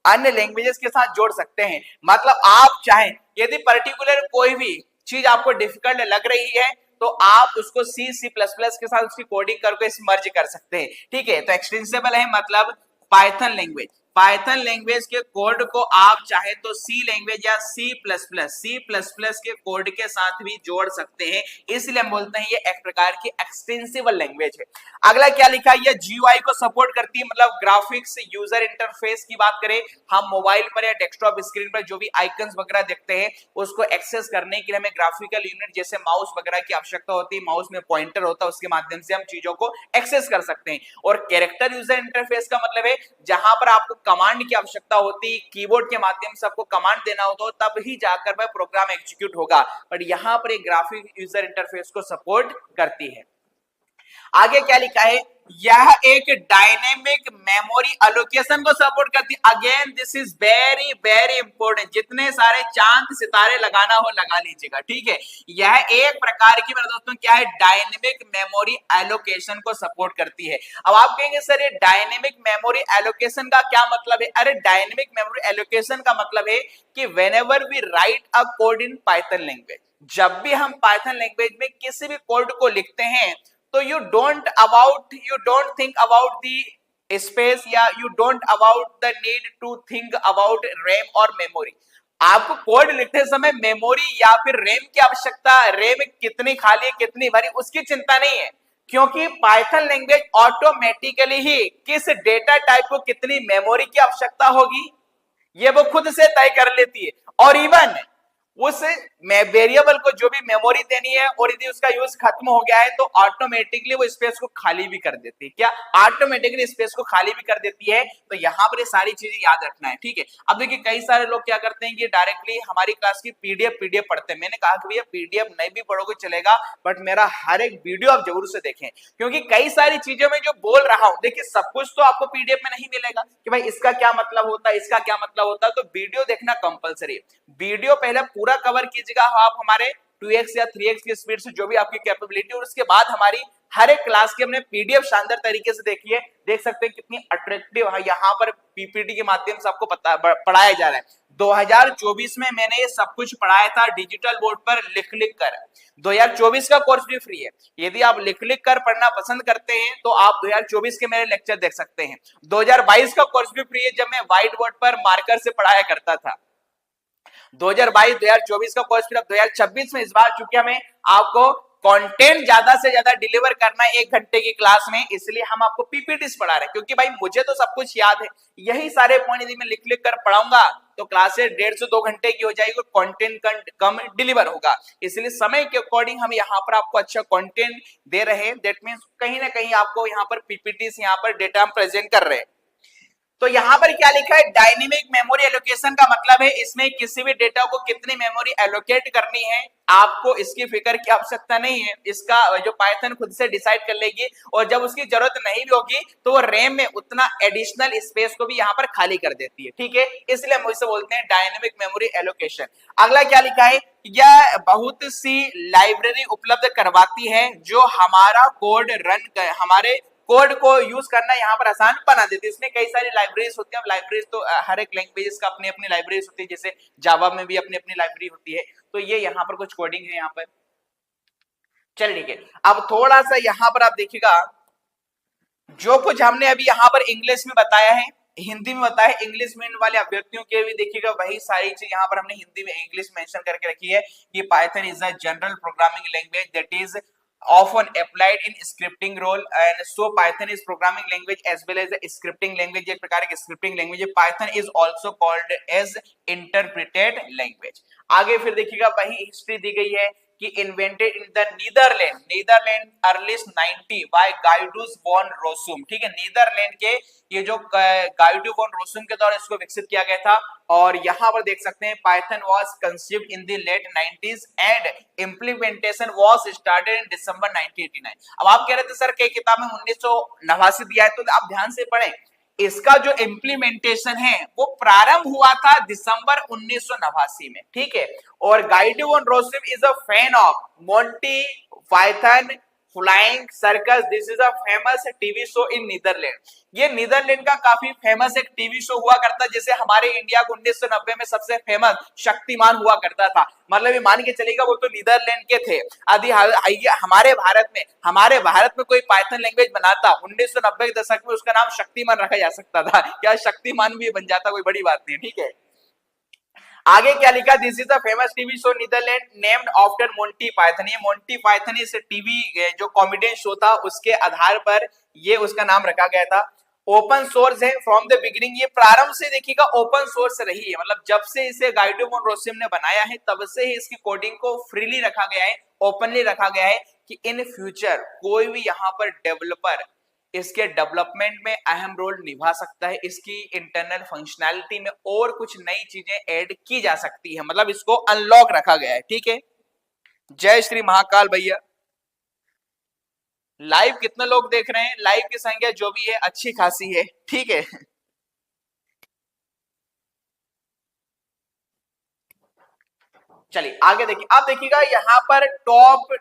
अन्य लैंग्वेजेस के साथ जोड़ सकते हैं। मतलब आप चाहें यदि पर्टिकुलर कोई भी चीज आपको डिफिकल्ट लग रही है तो आप उसको सी प्लस प्लस के साथ उसकी कोडिंग करके इस मर्ज कर सकते हैं। ठीक है, तो एक्सटेंसिबल है मतलब पाइथन लैंग्वेज, पाइथन लैंग्वेज के कोड को आप चाहे तो सी लैंग्वेज या सी प्लस प्लस के कोड के साथ भी जोड़ सकते हैं, इसलिए हम बोलते हैं ये एक प्रकार की एक्सटेंसिबल लैंग्वेज है। अगला क्या लिखा है, ये जीयूआई को सपोर्ट करती है, मतलब ग्राफिक्स यूजर इंटरफेस की बात करें, हम मोबाइल पर या डेस्कटॉप स्क्रीन पर जो भी आइकन्स वगैरह देखते हैं उसको एक्सेस करने के लिए हमें ग्राफिकल यूनिट जैसे माउस वगैरह की आवश्यकता होती है, माउस में पॉइंटर होता है, उसके माध्यम से हम चीजों को एक्सेस कर सकते हैं। और कैरेक्टर यूजर इंटरफेस का मतलब है जहां पर आपको कमांड की आवश्यकता होती, कीबोर्ड के माध्यम से आपको कमांड देना होता, तब ही जाकर वह प्रोग्राम एग्जीक्यूट होगा, पर यहां पर एक ग्राफिक यूजर इंटरफेस को सपोर्ट करती है। आगे क्या लिखा है, यह एक डायनेमिक मेमोरी एलोकेशन को सपोर्ट करती है। Again this is very very important, जितने सारे चांद सितारे लगाना हो लगा लीजिएगा। ठीक है, यह एक प्रकार की मेरे दोस्तों क्या है, डायनेमिक मेमोरी एलोकेशन को सपोर्ट करती है। अब आप कहेंगे सर ये डायनेमिक मेमोरी एलोकेशन का क्या मतलब है? अरे डायनेमिक मेमोरी एलोकेशन का मतलब है कि whenever we write a code in Python language, जब भी हम पाइथन लैंग्वेज में किसी भी कोड को लिखते हैं तो you don't think about the space या you don't about the need to think about RAM और मेमोरी। आपको कोड लिखते समय मेमोरी या फिर रैम की आवश्यकता, रैम कितनी खाली है कितनी भरी, उसकी चिंता नहीं है, क्योंकि पाइथन लैंग्वेज ऑटोमेटिकली ही किस डेटा टाइप को कितनी मेमोरी की आवश्यकता होगी ये वो खुद से तय कर लेती है। और इवन उस वेरिएबल को जो भी मेमोरी देनी है और यदि उसका यूज खत्म हो गया है तो ऑटोमेटिकली वो स्पेस को खाली भी कर देती है। क्या ऑटोमेटिकली स्पेस को खाली भी कर देती है? तो यहाँ पर ये सारी चीजें याद रखना है। ठीक है, अब देखिए कई सारे लोग क्या करते हैं कि डायरेक्टली हमारी क्लास की पीडीएफ पढ़ते हैं। मैंने कहा कि भैया पीडीएफ नहीं भी पढ़ोगे चलेगा, बट मेरा हर एक वीडियो आप जरूर से देखें, क्योंकि कई सारी चीजों में जो बोल रहा हूं, देखिए सब कुछ तो आपको पीडीएफ में नहीं मिलेगा कि भाई इसका क्या मतलब होता है, इसका क्या मतलब होता है, तो वीडियो देखना कंपलसरी है। वीडियो पहले पूरा कवर कीजिएगा आप हमारे 2x या 3x की स्पीड से, जो भी आपकी कैपेबिलिटी, और उसके बाद हमारी हर एक क्लास की हमने पीडीएफ शानदार तरीके से देखिए, देख सकते हैं कितनी अट्रैक्टिव है, यहाँ पर पीपीटी के माध्यम से आपको पढ़ाया जा रहा है। 2024 में मैंने ये सब कुछ पढ़ाया था डिजिटल बोर्ड पर लिख कर। 2024 का कोर्स भी फ्री है, यदि आप लिख कर पढ़ना पसंद करते हैं तो आप 2024 के मेरे लेक्चर देख सकते हैं। 2022 का कोर्स भी फ्री है, जब मैं व्हाइट बोर्ड पर मार्कर से पढ़ाया करता था। 2022 2024 का कोर्स फिर अब 2026 में इस बार, चूंकि हमें आपको कंटेंट ज्यादा से ज्यादा डिलीवर करना है 1 घंटे की क्लास में, इसलिए हम आपको पीपीटीस पढ़ा रहे हैं, क्योंकि भाई मुझे तो सब कुछ याद है, यही सारे पॉइंट यदि मैं लिख लिख कर पढ़ाऊंगा तो क्लासेस 1.5 से 2 घंटे की हो जाएगी और कंटेंट कम डिलीवर होगा। इसलिए समय के अकॉर्डिंग हम यहाँ पर आपको अच्छा कंटेंट दे रहे हैं। दैट मीन्स कहीं ना कहीं आपको यहाँ पर पीपीटीस, यहाँ पर डेटा हम प्रेजेंट कर रहे हैं। तो यहां पर क्या लिखा है, डायनेमिक मेमोरी एलोकेशन का मतलब है इसमें किसी भी डेटा को कितनी मेमोरी एलोकेट करनी है, आपको इसकी फिक्र की आवश्यकता नहीं है, इसका जो पाइथन खुद से डिसाइड कर लेगी, और जब उसकी जरूरत नहीं भी होगी तो वो रैम में उतना एडिशनल स्पेस को भी यहां पर खाली कर देती है, ठीक है, इसलिए हम इसे बोलते हैं डायनेमिक मेमोरी एलोकेशन। अगला क्या लिखा है, यह बहुत सी लाइब्रेरी उपलब्ध करवाती है जो हमारा कोड रन कर, हमारे कोड को यूज करना यहाँ पर आसान बना देती है। इसमें कई सारी लाइब्रेरीज होती है, लाइब्रेरीज तो हर एक लैंग्वेज का अपनी अपनी लाइब्रेरीज होती है, जैसे जावा में भी अपनी अपनी लाइब्रेरी होती है, तो ये यहाँ पर कुछ कोडिंग है यहाँ पर। चलिए ठीक है, अब थोड़ा सा यहाँ पर आप देखिएगा, जो कुछ हमने अभी यहाँ पर इंग्लिश में बताया है, हिंदी में बताया है, इंग्लिश मीडियम वाले अभ्यर्थियों के भी देखिएगा वही सारी चीज यहाँ पर हमने हिंदी में इंग्लिश मेंशन करके रखी है कि Python is a general programming language that is often applied in scripting role, and so Python is programming language as well as a scripting language। एक प्रकार की स्क्रिप्टिंग लैंग्वेज है। Python is also called as interpreted language। आगे फिर देखिएगा वही history दी गई है कि invented in the Netherland earliest 90 by Guido's van Rossum, ठीक है, नीदरलैंड के ये जो गाइडू वॉन रोसुम के द्वारा इसको विकसित किया गया था। और यहाँ पर देख सकते हैं Python was conceived in the late 90s and implementation was started in December 1989। अब आप कह रहे थे सर कई किताब में 1989 दिया है, तो आप ध्यान से पढ़ें, इसका जो इम्प्लीमेंटेशन है वो प्रारंभ हुआ था दिसंबर 1989 में, ठीक है। और Guido van Rossum is a fan of Monty Python Flying Circus, this is a famous TV show in Netherland. ये नीदरलैंड का काफी फेमस एक टीवी शो हुआ करता, जैसे हमारे इंडिया को 1990 में सबसे फेमस शक्तिमान हुआ करता था, मतलब ये मान के चलेगा वो तो नीदरलैंड के थे। यदि हमारे भारत में कोई पाइथन लैंग्वेज बनाता 1990 के दशक में, उसका नाम शक्तिमान रखा जा सकता था, क्या शक्तिमान भी बन जाता, कोई बड़ी बात नहीं, ठीक है। आगे क्या लिखा, this is a famous TV show Netherland named after Monty Python. ये मोंटी पाइथन इस टीवी जो कॉमेडियन शो था उसके आधार पर ये उसका नाम रखा गया था। ओपन सोर्स है फ्रॉम द बिगिनिंग, ये प्रारंभ से देखिएगा ओपन सोर्स रही है, मतलब जब से इसे गाइडू वॉन रोसुम ने बनाया है तब से ही इसकी कोडिंग को फ्रीली रखा गया है, ओपनली रखा गया है कि इन फ्यूचर कोई भी यहाँ पर डेवलपर इसके डेवलपमेंट में अहम रोल निभा सकता है, इसकी इंटरनल फंक्शनैलिटी में और कुछ नई चीजें ऐड की जा सकती है, मतलब इसको अनलॉक रखा गया है, ठीक है। जय श्री महाकाल भैया। लाइव कितने लोग देख रहे हैं, लाइव की संख्या जो भी है अच्छी खासी है, ठीक है। चलिए आगे देखिए, अब देखिएगा यहाँ पर टॉप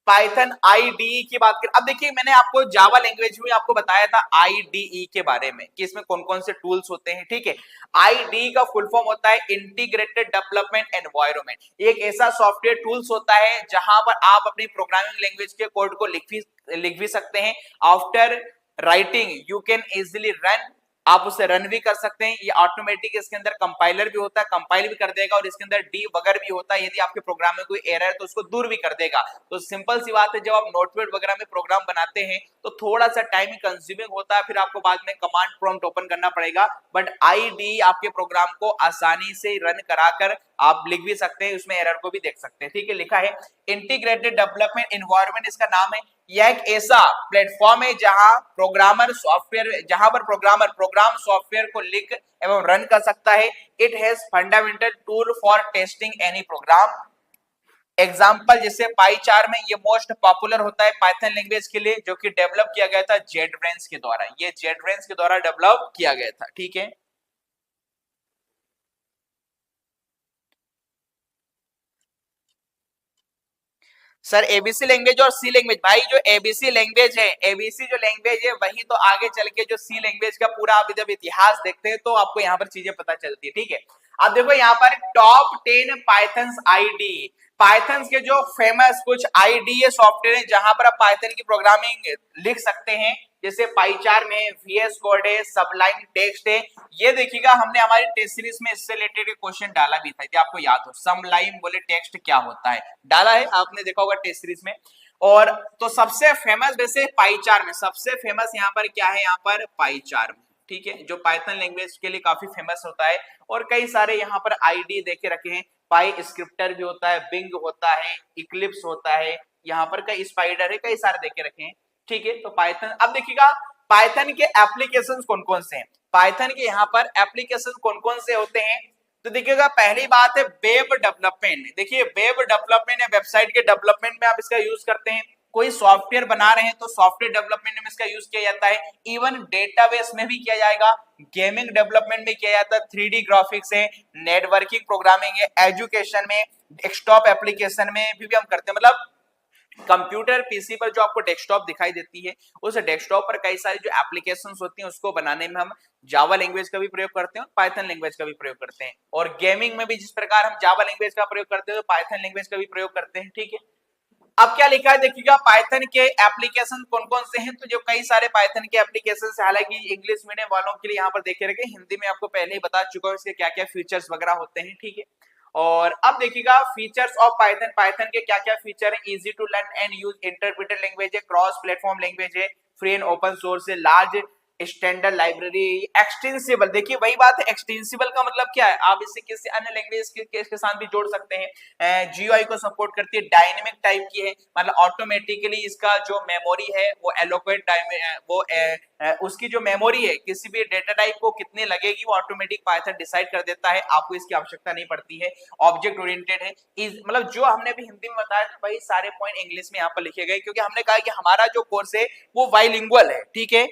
पाइथन आईडीई की बात करें। अब देखिए मैंने आपको जावा लैंग्वेज में आपको बताया था आईडीई के बारे में कि इसमें कौन कौन से टूल्स होते हैं, ठीक है। आईडीई का फुल फॉर्म होता है इंटीग्रेटेड डेवलपमेंट एनवायरनमेंट। एक ऐसा सॉफ्टवेयर टूल्स होता है जहां पर आप अपनी प्रोग्रामिंग लैंग्वेज के कोड को लिख भी सकते हैं। After writing you can easily run, आप उसे रन भी कर सकते हैं। ये ऑटोमेटिक इसके अंदर कंपाइलर भी होता है, कंपाइल भी कर देगा, और इसके अंदर डीबगर भी होता है, यदि आपके प्रोग्राम में कोई एरर है तो उसको दूर भी कर देगा। तो सिंपल सी बात है, जब आप नोटपैड वगैरह में प्रोग्राम बनाते हैं तो थोड़ा सा टाइम कंज्यूमिंग होता है, फिर आपको बाद में कमांड प्रॉम्प्ट ओपन करना पड़ेगा, बट आईडी आपके प्रोग्राम को आसानी से रन कराकर आप लिख भी सकते हैं, उसमें एरर को भी देख सकते हैं, ठीक है। लिखा है इंटीग्रेटेड डेवलपमेंट एनवायरनमेंट इसका नाम है। यह एक ऐसा प्लेटफॉर्म है जहां पर प्रोग्रामर प्रोग्राम सॉफ्टवेयर को लिख एवं रन कर सकता है। It has fundamental tool for testing any program. Example जैसे पाईचार में ये मोस्ट पॉपुलर होता है पाइथन लैंग्वेज के लिए, जो कि डेवलप किया गया था जेटब्रेन्स के द्वारा, ये जेटब्रेन्स के द्वारा डेवलप किया गया था, ठीक है। सर एबीसी लैंग्वेज और सी लैंग्वेज, भाई जो एबीसी लैंग्वेज है, एबीसी जो लैंग्वेज है वही तो आगे चल के जो सी लैंग्वेज का पूरा आप जब इतिहास देखते हैं तो आपको यहाँ पर चीजें पता चलती है, ठीक है। अब देखो यहाँ पर टॉप 10 पाइथन आईडी, पाइथन के जो फेमस कुछ आईडी सॉफ्टवेयर है जहां पर आप पाइथन की प्रोग्रामिंग लिख सकते हैं, जैसे पाईचार में VS कोड है, सबलाइन टेक्स्ट है। ये देखिएगा हमने हमारी टेस्ट सीरीज में इससे रिलेटेड एक क्वेश्चन डाला भी था, यदि आपको याद हो, सबलाइन बोले टेक्स्ट क्या होता है, डाला है आपने, देखा होगा टेस्ट सीरीज में। और तो सबसे फेमस वैसे पाईचार में, सबसे फेमस यहाँ पर क्या है, यहाँ पर पाईचार में, ठीक है, जो पाइथन लैंग्वेज के लिए काफी फेमस होता है। और कई सारे यहाँ पर आईडी देखे रखे हैं, पाई स्क्रिप्टर भी होता है, बिंग होता है, इक्लिप्स होता है, यहाँ पर कई स्पाइडर है, कई सारे देखे रखे हैं, ठीक है। तो पाइथन, अब देखिएगा पाइथन के एप्लीकेशन कौन कौन से हैं, पाइथन के यहाँ पर एप्लीकेशन कौन कौन से होते हैं। तो देखिएगा पहली बात है वेब डेवलपमेंट। देखिए वेब डेवलपमेंट या वेबसाइट के डेवलपमेंट में आप इसका यूज करते हैं, कोई सॉफ्टवेयर बना रहे हैं तो सॉफ्टवेयर डेवलपमेंट में इसका यूज किया जाता है, इवन डेटाबेस में भी किया जाएगा, गेमिंग डेवलपमेंट में किया जाता है, 3D ग्राफिक्स है, नेटवर्किंग प्रोग्रामिंग है, एजुकेशन में, डेस्कटॉप एप्लीकेशन में भी हम करते हैं। मतलब कंप्यूटर पीसी पर जो आपको डेस्कटॉप दिखाई देती है, उस डेस्कटॉप पर कई सारी जो एप्लीकेशंस होती हैं उसको बनाने में हम जावा लैंग्वेज का भी प्रयोग करते हैं और पाइथन लैंग्वेज का भी प्रयोग करते हैं। और गेमिंग में भी जिस प्रकार हम जावा लैंग्वेज का प्रयोग करते हैं तो पाइथन लैंग्वेज का भी प्रयोग करते हैं, ठीक है। अब क्या लिखा है देखिएगा, पाइथन के एप्लीकेशन कौन कौन से हैं, तो जो कई सारे पाइथन के एप्लीकेशन है, हालांकि इंग्लिश मीडियम वालों के लिए यहाँ पर देखे रखे, हिंदी में आपको पहले ही बता चुका हूँ इसके क्या क्या फीचर्स वगैरह होते हैं, ठीक है। और अब देखिएगा फीचर्स ऑफ पाइथन, पाइथन के क्या क्या फीचर है, easy to learn and use interpreter language है, क्रॉस प्लेटफॉर्म लैंग्वेज है, फ्री एंड ओपन सोर्स है, लार्ज स्टैंडर्ड लाइब्रेरी, एक्सटेंसिबल। देखिए वही बात है, एक्सटेंसिबल का मतलब क्या है, आप इसे किसी अन्य लैंग्वेज के साथ भी जोड़ सकते हैं। जीयूआई को सपोर्ट करती है, डायनेमिक टाइप की है, मतलब ऑटोमेटिकली इसका जो मेमोरी है वो एलोकेट वो उसकी जो मेमोरी है किसी भी डेटा टाइप को कितनी लगेगी वो ऑटोमेटिक पाइथन डिसाइड कर देता है, आपको इसकी आवश्यकता नहीं पड़ती है। ऑब्जेक्ट ओरिएंटेड है, मतलब जो हमने भी हिंदी में बताया था वही सारे पॉइंट इंग्लिश में यहाँ पर लिखे गए, क्योंकि हमने कहा कि हमारा जो कोर्स है वो बाइलिंगुअल है, ठीक है।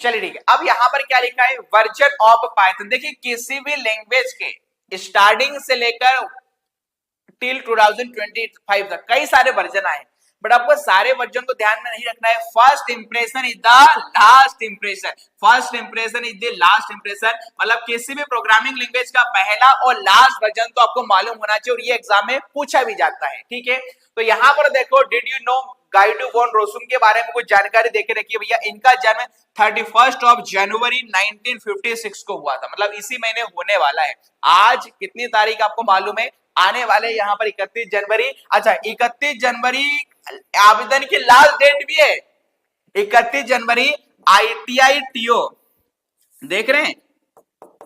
चलिए ठीक है, अब यहां पर क्या लिखा है, वर्जन ऑफ पाइथन। देखिए किसी भी लैंग्वेज के स्टार्टिंग से लेकर टिल 2025 तक कई सारे वर्जन आए, बट आपको सारे वर्जन को ध्यान में नहीं रखना है। First impression is the last impression, first impression is the last impression, मतलब किसी भी प्रोग्रामिंग लैंग्वेज का पहला और लास्ट वर्जन तो आपको मालूम होना चाहिए, और ये एग्जाम में पूछा भी जाता है, ठीक है। तो यहाँ पर देखो, did you know Guido van Rossum के बारे में कुछ जानकारी देके रखिए भैया। इनका जन्म 31 जनवरी 1956 को हुआ था, मतलब इसी महीने होने वाला है। आज कितनी तारीख आपको मालूम है, आने वाले यहाँ पर 31 जनवरी। अच्छा 31 जनवरी आवेदन की लास्ट डेट भी है, 31 जनवरी ITI TO, देख रहे हैं,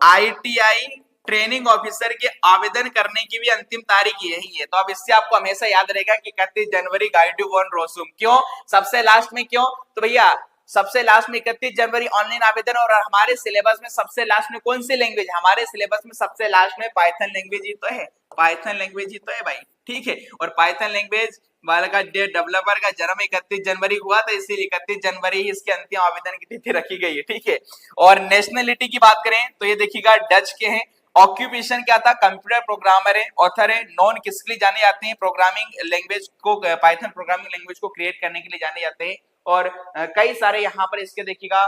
ITI ट्रेनिंग ऑफिसर के आवेदन करने की भी अंतिम तारीख यही है। तो अब इससे आपको हमेशा याद रहेगा कि 31 जनवरी गाइडो वॉन रोसुम, क्यों सबसे लास्ट में, क्यों, तो भैया सबसे लास्ट में 31 जनवरी ऑनलाइन आवेदन। और हमारे सिलेबस में सबसे लास्ट में कौन सी लैंग्वेज, हमारे सिलेबस में सबसे लास्ट में पाइथन लैंग्वेज ही तो है, पाइथन लैंग्वेज ही तो है भाई, ठीक है। और पाइथन लैंग्वेज वाला का डेवलपर का जन्म 31 जनवरी हुआ था, इसीलिए 31 जनवरी ही इसके अंतिम आवेदन की तिथि रखी गई है, ठीक है। और नेशनलिटी की बात करें तो ये देखिएगा डच के हैं। ऑक्यूपेशन क्या था, कंप्यूटर प्रोग्रामर है, ऑथर है। नॉन किसके लिए जाने जाते हैं, प्रोग्रामिंग लैंग्वेज को, पाइथन प्रोग्रामिंग लैंग्वेज को क्रिएट करने के लिए जाने जाते हैं। और कई सारे यहाँ पर इसके देखिएगा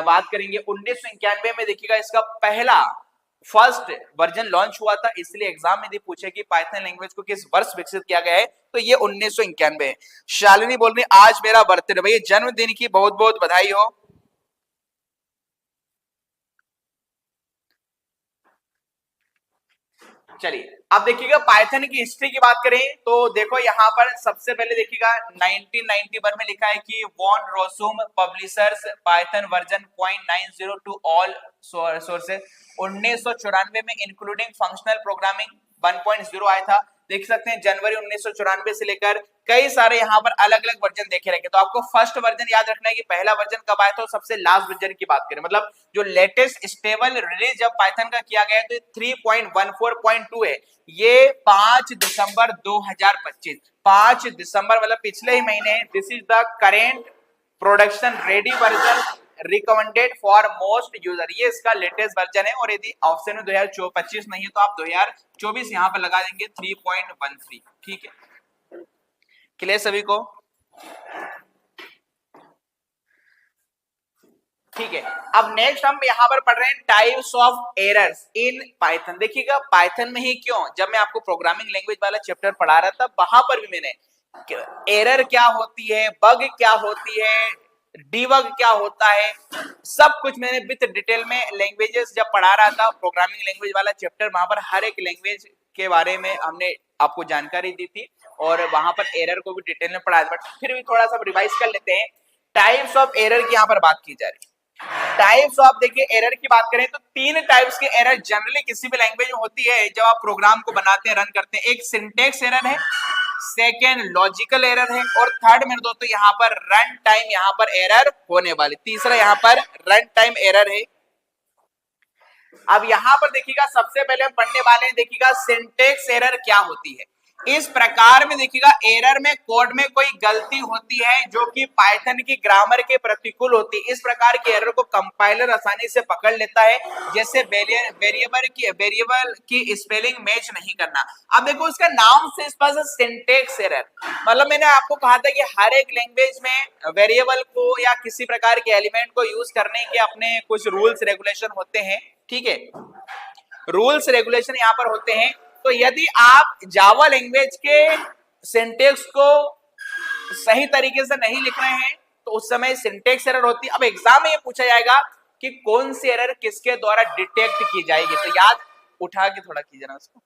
बात करेंगे 1991 में देखिएगा इसका पहला फर्स्ट वर्जन लॉन्च हुआ था, इसलिए एग्जाम में यदि पूछे कि पाइथन लैंग्वेज को किस वर्ष विकसित किया गया है तो ये 1991 है। शालिनी बोल रही आज मेरा बर्थडे, भैया जन्मदिन की बहुत बहुत बधाई हो। चलिए अब देखिएगा पाइथन की हिस्ट्री की बात करें तो देखो यहाँ पर सबसे पहले देखिएगा 1991 में लिखा है कि van Rossum publishers Python version 0.90 to all sources. 1994 में इंक्लूडिंग फंक्शनल प्रोग्रामिंग 1.0 आया था। देख सकते हैं जनवरी 1994 से लेकर कई सारे यहाँ पर अलग अलग वर्जन देखे रहेंगे। तो आपको फर्स्ट वर्जन याद रखना है कि पहला वर्जन कब आया था, सबसे लास्ट वर्जन की बात करें, मतलब जो लेटेस्ट स्टेबल रिलीज जब पाइथन का किया गया तो 3.14.2 है। ये 5 दिसंबर 2025, 5 दिसंबर मतलब पिछले ही महीने। This is the current production ready version recommended for most user, ये इसका लेटेस्ट वर्जन है। और यदि ऑप्शन में 2025 नहीं है तो आप 2024 यहाँ पर लगा देंगे 3.13, ठीक है। क्लियर सभी को, ठीक है। अब नेक्स्ट हम यहाँ पर पढ़ रहे हैं types of errors in Python. देखिएगा पाइथन में ही क्यों, जब मैं आपको प्रोग्रामिंग लैंग्वेज वाला चैप्टर पढ़ा रहा था वहां पर भी मैंने एरर क्या होती है, बग क्या होती है, डीबग क्या होता है, सब कुछ मैंने विद डिटेल में लैंग्वेजेस जब पढ़ा रहा था, प्रोग्रामिंग लैंग्वेज वाला चैप्टर, वहां पर हर एक लैंग्वेज के बारे में हमने आपको जानकारी दी थी और वहां पर एरर को भी डिटेल में पढ़ा, बट फिर भी थोड़ा सा रिवाइज कर लेते हैं। टाइप्स ऑफ एरर की यहाँ पर बात की जा रही है। टाइप्स ऑफ, देखिए एरर की बात करें तो तीन टाइप्स के एरर जनरली किसी भी लैंग्वेज में होती है जब आप प्रोग्राम को बनाते हैं, रन करते हैं। एक सिंटेक्स एरर है, सेकेंड लॉजिकल एरर है और थर्ड मेरे दोस्तों यहाँ पर रन टाइम यहाँ पर एरर होने वाली, तीसरा यहाँ पर रन टाइम एरर है। अब यहां पर देखिएगा सबसे पहले हम पढ़ने वाले हैं, देखिएगा सिंटेक्स एरर क्या होती है। इस प्रकार में देखिएगा एरर में कोड में कोई गलती होती है जो कि पाइथन की ग्रामर के प्रतिकूल होती है। इस प्रकार के एरर को कंपाइलर आसानी से पकड़ लेता है, जैसे वेरिएबल की स्पेलिंग मैच नहीं करना। अब देखो इसका नाम से स्पष्ट सिंटेक्स एरर, मतलब मैंने आपको कहा था कि हर एक लैंग्वेज में वेरिएबल को या किसी प्रकार के एलिमेंट को यूज करने के अपने कुछ रूल्स रेगुलेशन होते हैं, ठीक है, रूल्स रेगुलेशन यहाँ पर होते हैं। तो यदि आप जावा लैंग्वेज के सिंटेक्स को सही तरीके से नहीं लिख रहे हैं तो उस समय सिंटेक्स एरर होती है। अब एग्जाम में ये पूछा जाएगा कि कौन सी एरर किसके द्वारा डिटेक्ट की जाएगी, तो याद उठा के थोड़ा कीजिए ना उसको।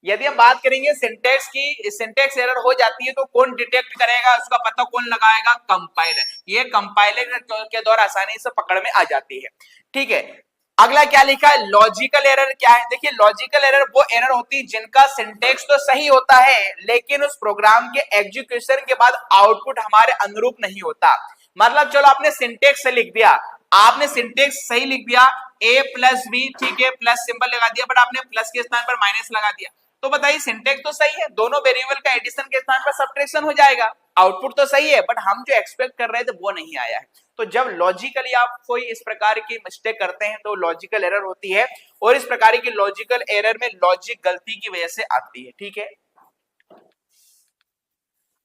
यदि हम बात करेंगे सिंटेक्स की, सिंटेक्स एरर हो जाती है तो कौन डिटेक्ट करेगा, उसका पता कौन लगाएगा, कंपाइलर। ये कंपाइलर के द्वारा आसानी से पकड़ में आ जाती है, ठीक है। अगला क्या लिखा है, लॉजिकल एरर क्या है। देखिए लॉजिकल एरर वो एरर होती है जिनका सिंटेक्स तो सही होता है लेकिन उस प्रोग्राम के एग्जीक्यूशन के बाद आउटपुट हमारे अनुरूप नहीं होता। मतलब चलो आपने सिंटेक्स से लिख दिया, आपने सिंटेक्स सही लिख दिया, a प्लस बी, ठीक है, प्लस सिंबल लगा दिया, बट आपने प्लस के स्थान पर माइनस लगा दिया, तो बताइए सिंटेक्स तो सही है, दोनों वेरिएबल का एडिशन के स्थान पर सब्ट्रैक्शन हो जाएगा, आउटपुट तो सही है, बट हम जो एक्सपेक्ट कर रहे थे वो नहीं आया है। तो जब लॉजिकली आप कोई इस प्रकार की मिस्टेक करते हैं तो लॉजिकल एरर होती है, और इस प्रकार की लॉजिकल एरर में लॉजिक गलती की वजह से आती है, ठीक है।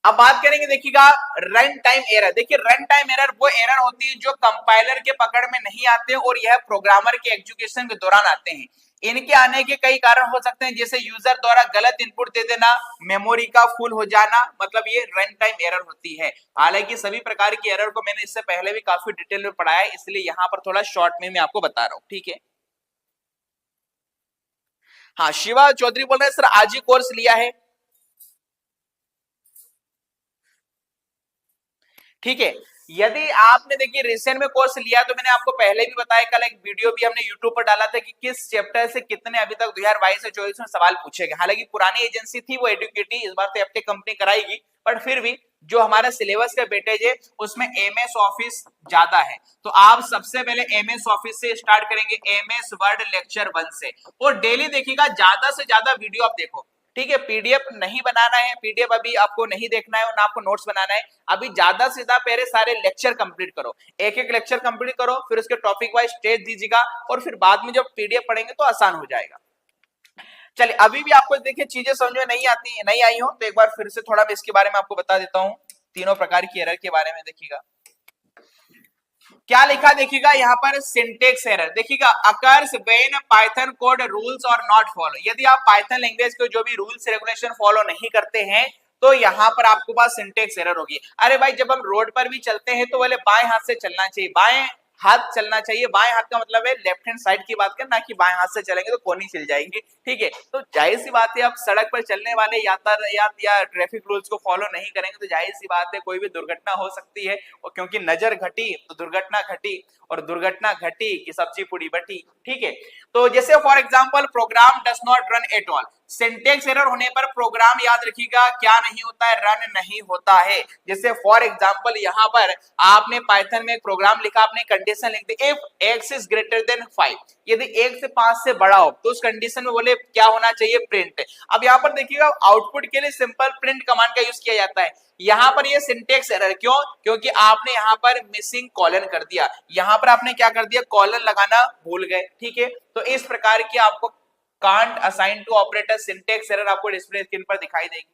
अब बात करेंगे देखिएगा रन टाइम एरर। देखिए रन टाइम एरर वो एरर होती है जो कंपाइलर के पकड़ में नहीं आते और यह प्रोग्रामर के एग्जीक्यूशन के दौरान आते हैं। इनके आने के कई कारण हो सकते हैं, जैसे यूजर द्वारा गलत इनपुट दे देना, मेमोरी का फुल हो जाना, मतलब ये रन टाइम एरर होती है। हालांकि सभी प्रकार की एरर को मैंने इससे पहले भी काफी डिटेल में पढ़ाया है, इसलिए यहाँ पर थोड़ा शॉर्ट में मैं आपको बता रहा हूँ, ठीक है। हाँ शिवा चौधरी बोल रहे हैं सर आज ही कोर्स लिया है, ठीक है। यदि आपने देखिए रिसेंट में कोर्स लिया तो मैंने आपको पहले भी बताया, कल एक वीडियो भी हमने यूट्यूब पर डाला था कि किस चैप्टर से कितने अभी तक 2022 से 24 में सवाल पूछे गए। हालांकि पुरानी एजेंसी थी वो एडुकेटी, इस बार तो एप्टेक कंपनी कराएगी, पर फिर भी जो हमारा सिलेबस का वेटेज है उसमें एमएस ऑफिस ज्यादा है, तो आप सबसे पहले एमएस ऑफिस से स्टार्ट करेंगे, एमएस वर्ड लेक्चर 1 से, और डेली देखिएगा ज्यादा से ज्यादा वीडियो आप देखो, ठीक है। पीडीएफ नहीं बनाना है, पीडीएफ अभी आपको नहीं देखना है और ना आपको नोट्स बनाना है, अभी ज्यादा से ज्यादा पहले सारे लेक्चर कंप्लीट करो, एक एक लेक्चर कंप्लीट करो, फिर उसके टॉपिक वाइज टेस्ट दीजिएगा और फिर बाद में जब पीडीएफ पढ़ेंगे तो आसान हो जाएगा। चलिए अभी भी आपको देखिए चीजें समझ में नहीं आई हो तो एक बार फिर से थोड़ा मैं इसके बारे में आपको बता देता हूँ, तीनों प्रकार की एरर के बारे में। देखिएगा क्या लिखा, देखिएगा यहाँ पर सिंटेक्स एरर, देखिएगा occurs when Python code rules और नॉट फॉलो। यदि आप पाइथन लैंग्वेज के जो भी रूल्स रेगुलेशन फॉलो नहीं करते हैं तो यहाँ पर आपके पास सिंटेक्स एरर होगी। अरे भाई जब हम रोड पर भी चलते हैं तो बोले बाएं हाथ से चलना चाहिए, बाएं हाथ चलना चाहिए, बाएं हाथ का मतलब है लेफ्ट हैंड साइड की बात करना, कि बाएं हाथ से चलेंगे तो कोनी चल जाएंगे, ठीक है। तो जाहिर सी बात है आप सड़क पर चलने वाले यातायात या ट्रैफिक रूल्स को फॉलो नहीं करेंगे तो जाहिर सी बात है कोई भी दुर्घटना हो सकती है, और क्योंकि नजर घटी तो दुर्घटना घटी, और दुर्घटना घटी कि सब्जी पूरी बटी, ठीक है। तो जैसे for example program does not run at all, syntax error होने पर प्रोग्राम याद रखिएगा क्या नहीं होता है, रन नहीं होता है। जैसे फॉर एग्जांपल यहाँ पर आपने पाइथन में एक प्रोग्राम लिखा, आपने कंडीशन लिख दी if x is greater than 5, यदि 1 से 5 से बड़ा हो तो उस कंडीशन में बोले क्या होना चाहिए, प्रिंट। अब यहाँ पर देखिएगा आउटपुट के लिए सिंपल प्रिंट कमांड का यूज किया जाता है, यहाँ पर ये सिंटेक्स एरर क्यों, क्योंकि आपने यहाँ पर मिसिंग कॉलन कर दिया, यहाँ पर आपने क्या कर दिया, कॉलन लगाना भूल गए, ठीक है। तो इस प्रकार की आपको can't assign to operator syntax error आपको डिस्प्ले स्क्रीन पर दिखाई देगी।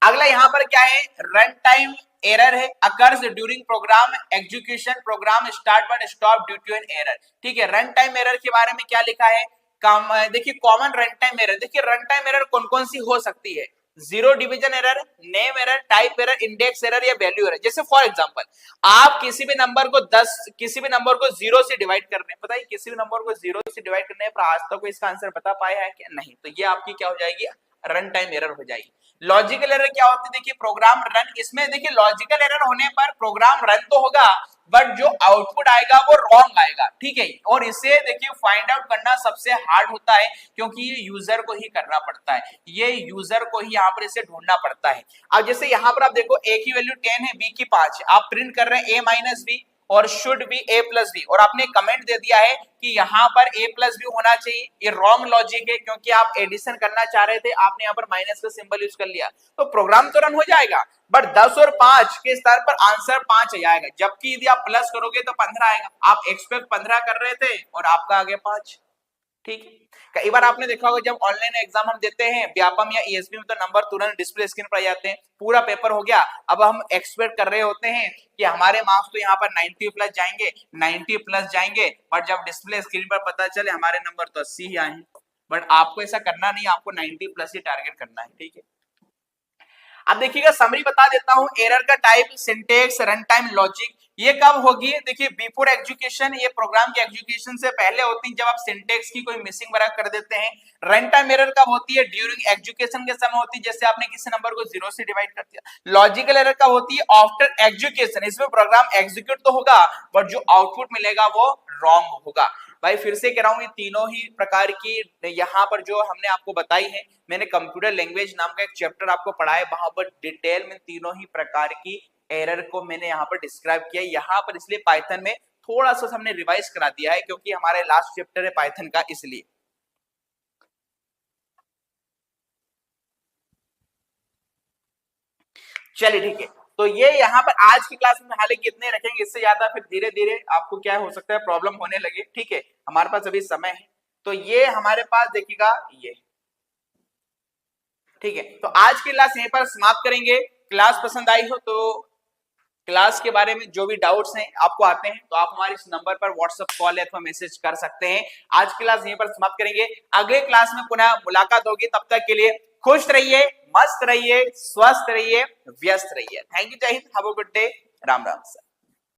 अगला यहाँ पर क्या है, रन टाइम एरर है, occurs during program execution, program start but stop due to an error, ठीक है। रन टाइम एरर के बारे में क्या लिखा है, देखिए कॉमन रन टाइम एरर, देखिए रन टाइम एरर कौन कौन सी हो सकती है, zero division error, name error, type error, index error या वैल्यू एरर। जैसे फॉर एग्जांपल आप किसी भी नंबर को 0 से डिवाइड कर रहे हैं, बताइए किसी भी नंबर को 0 से डिवाइड करने पर आज तक कोई इसका आंसर बता पाया है क्या? नहीं। तो ये आपकी क्या हो जाएगी? रन टाइम एरर हो जाएगी। लॉजिकल एरर क्या होती है? देखिए प्रोग्राम रन, इसमें देखिए लॉजिकल एरर होने पर प्रोग्राम रन तो होगा बट जो आउटपुट आएगा वो रॉन्ग आएगा, ठीक है। और इसे देखिए फाइंड आउट करना सबसे हार्ड होता है क्योंकि ये यूजर को ही करना पड़ता है, ये यूजर को ही यहाँ पर इसे ढूंढना पड़ता है। अब जैसे यहाँ पर आप देखो a की वैल्यू 10 है, b की 5 है, आप प्रिंट कर रहे हैं a माइनस बी और should be a plus B, और आपने कमेंट दे दिया है कि यहाँ पर a प्लस बी होना चाहिए। ये रॉन्ग लॉजिक है क्योंकि आप एडिशन करना चाह रहे थे, आपने यहाँ पर माइनस का सिंबल यूज कर लिया, तो प्रोग्राम तो रन हो जाएगा बट 10 और 5 के स्तर पर आंसर 5 आएगा, जबकि यदि आप प्लस करोगे तो 15 आएगा। आप एक्सपेक्ट 15 कर रहे थे और आपका आ गया 5, ठीक है। कई बार आपने देखा होगा जब ऑनलाइन एग्जाम हम देते हैं व्यापम या ईएसबी में, तो नंबर तुरंत डिस्प्ले स्क्रीन पर आ जाते हैं, पूरा पेपर हो गया, अब हम एक्सपेक्ट कर रहे होते हैं कि हमारे मार्क्स तो यहाँ पर 90 प्लस जाएंगे, 90 प्लस जाएंगे, बट जब डिस्प्ले स्क्रीन पर पता चले हमारे नंबर तो 80 ही आए हैं। बट आपको ऐसा करना नहीं, आपको 90 प्लस ही टारगेट करना है, ठीक है। अब देखिएगा समरी बता देता हूं, एरर का type, syntax, run time, logic, ये कब होगी? देखिए बिफोर एग्जीक्यूशन, ये प्रोग्राम के एग्जीक्यूशन से पहले होती है जब आप सिंटेक्स की कोई मिसिंग वगैरह कर देते हैं। रन टाइम एरर कब होती है? ड्यूरिंग एग्जीक्यूशन के समय होती है, जैसे आपने किसी नंबर को 0 से डिवाइड कर दिया। लॉजिकल एरर कब होती है? आफ्टर एग्जीक्यूशन, इसमें प्रोग्राम एग्जीक्यूट तो होगा बट जो आउटपुट मिलेगा वो रॉन्ग होगा। भाई फिर से कह रहा हूं, ये तीनों ही प्रकार की यहाँ पर जो हमने आपको बताई है, मैंने कंप्यूटर लैंग्वेज नाम का एक चैप्टर आपको पढ़ा है, वहां पर डिटेल में तीनों ही प्रकार की एरर को मैंने यहाँ पर डिस्क्राइब किया है। यहाँ पर इसलिए पाइथन में थोड़ा सा हमने रिवाइज करा दिया है क्योंकि हमारे लास्ट चैप्टर है पाइथन का, इसलिए। चलिए ठीक है, तो ये यहाँ पर आज की क्लास में हालांकि कितने रखेंगे, इससे ज्यादा फिर धीरे धीरे आपको क्या हो सकता है प्रॉब्लम होने लगे, ठीक है। हमारे पास अभी समय है, तो ये हमारे पास देखिएगा ये, ठीक है। तो आज की क्लास यहीं पर समाप्त करेंगे। क्लास पसंद आई हो तो क्लास के बारे में जो भी डाउट्स हैं आपको आते हैं तो आप हमारे इस नंबर पर व्हाट्सएप कॉल अथवा मैसेज कर सकते हैं। आज की क्लास यहीं पर समाप्त करेंगे, अगले क्लास में पुनः मुलाकात होगी, तब तक के लिए खुश रहिए, मस्त रहिए, स्वस्थ रहिए, व्यस्त रहिए। थैंक यू, जय Hind, have a good day, Ram Ram sir.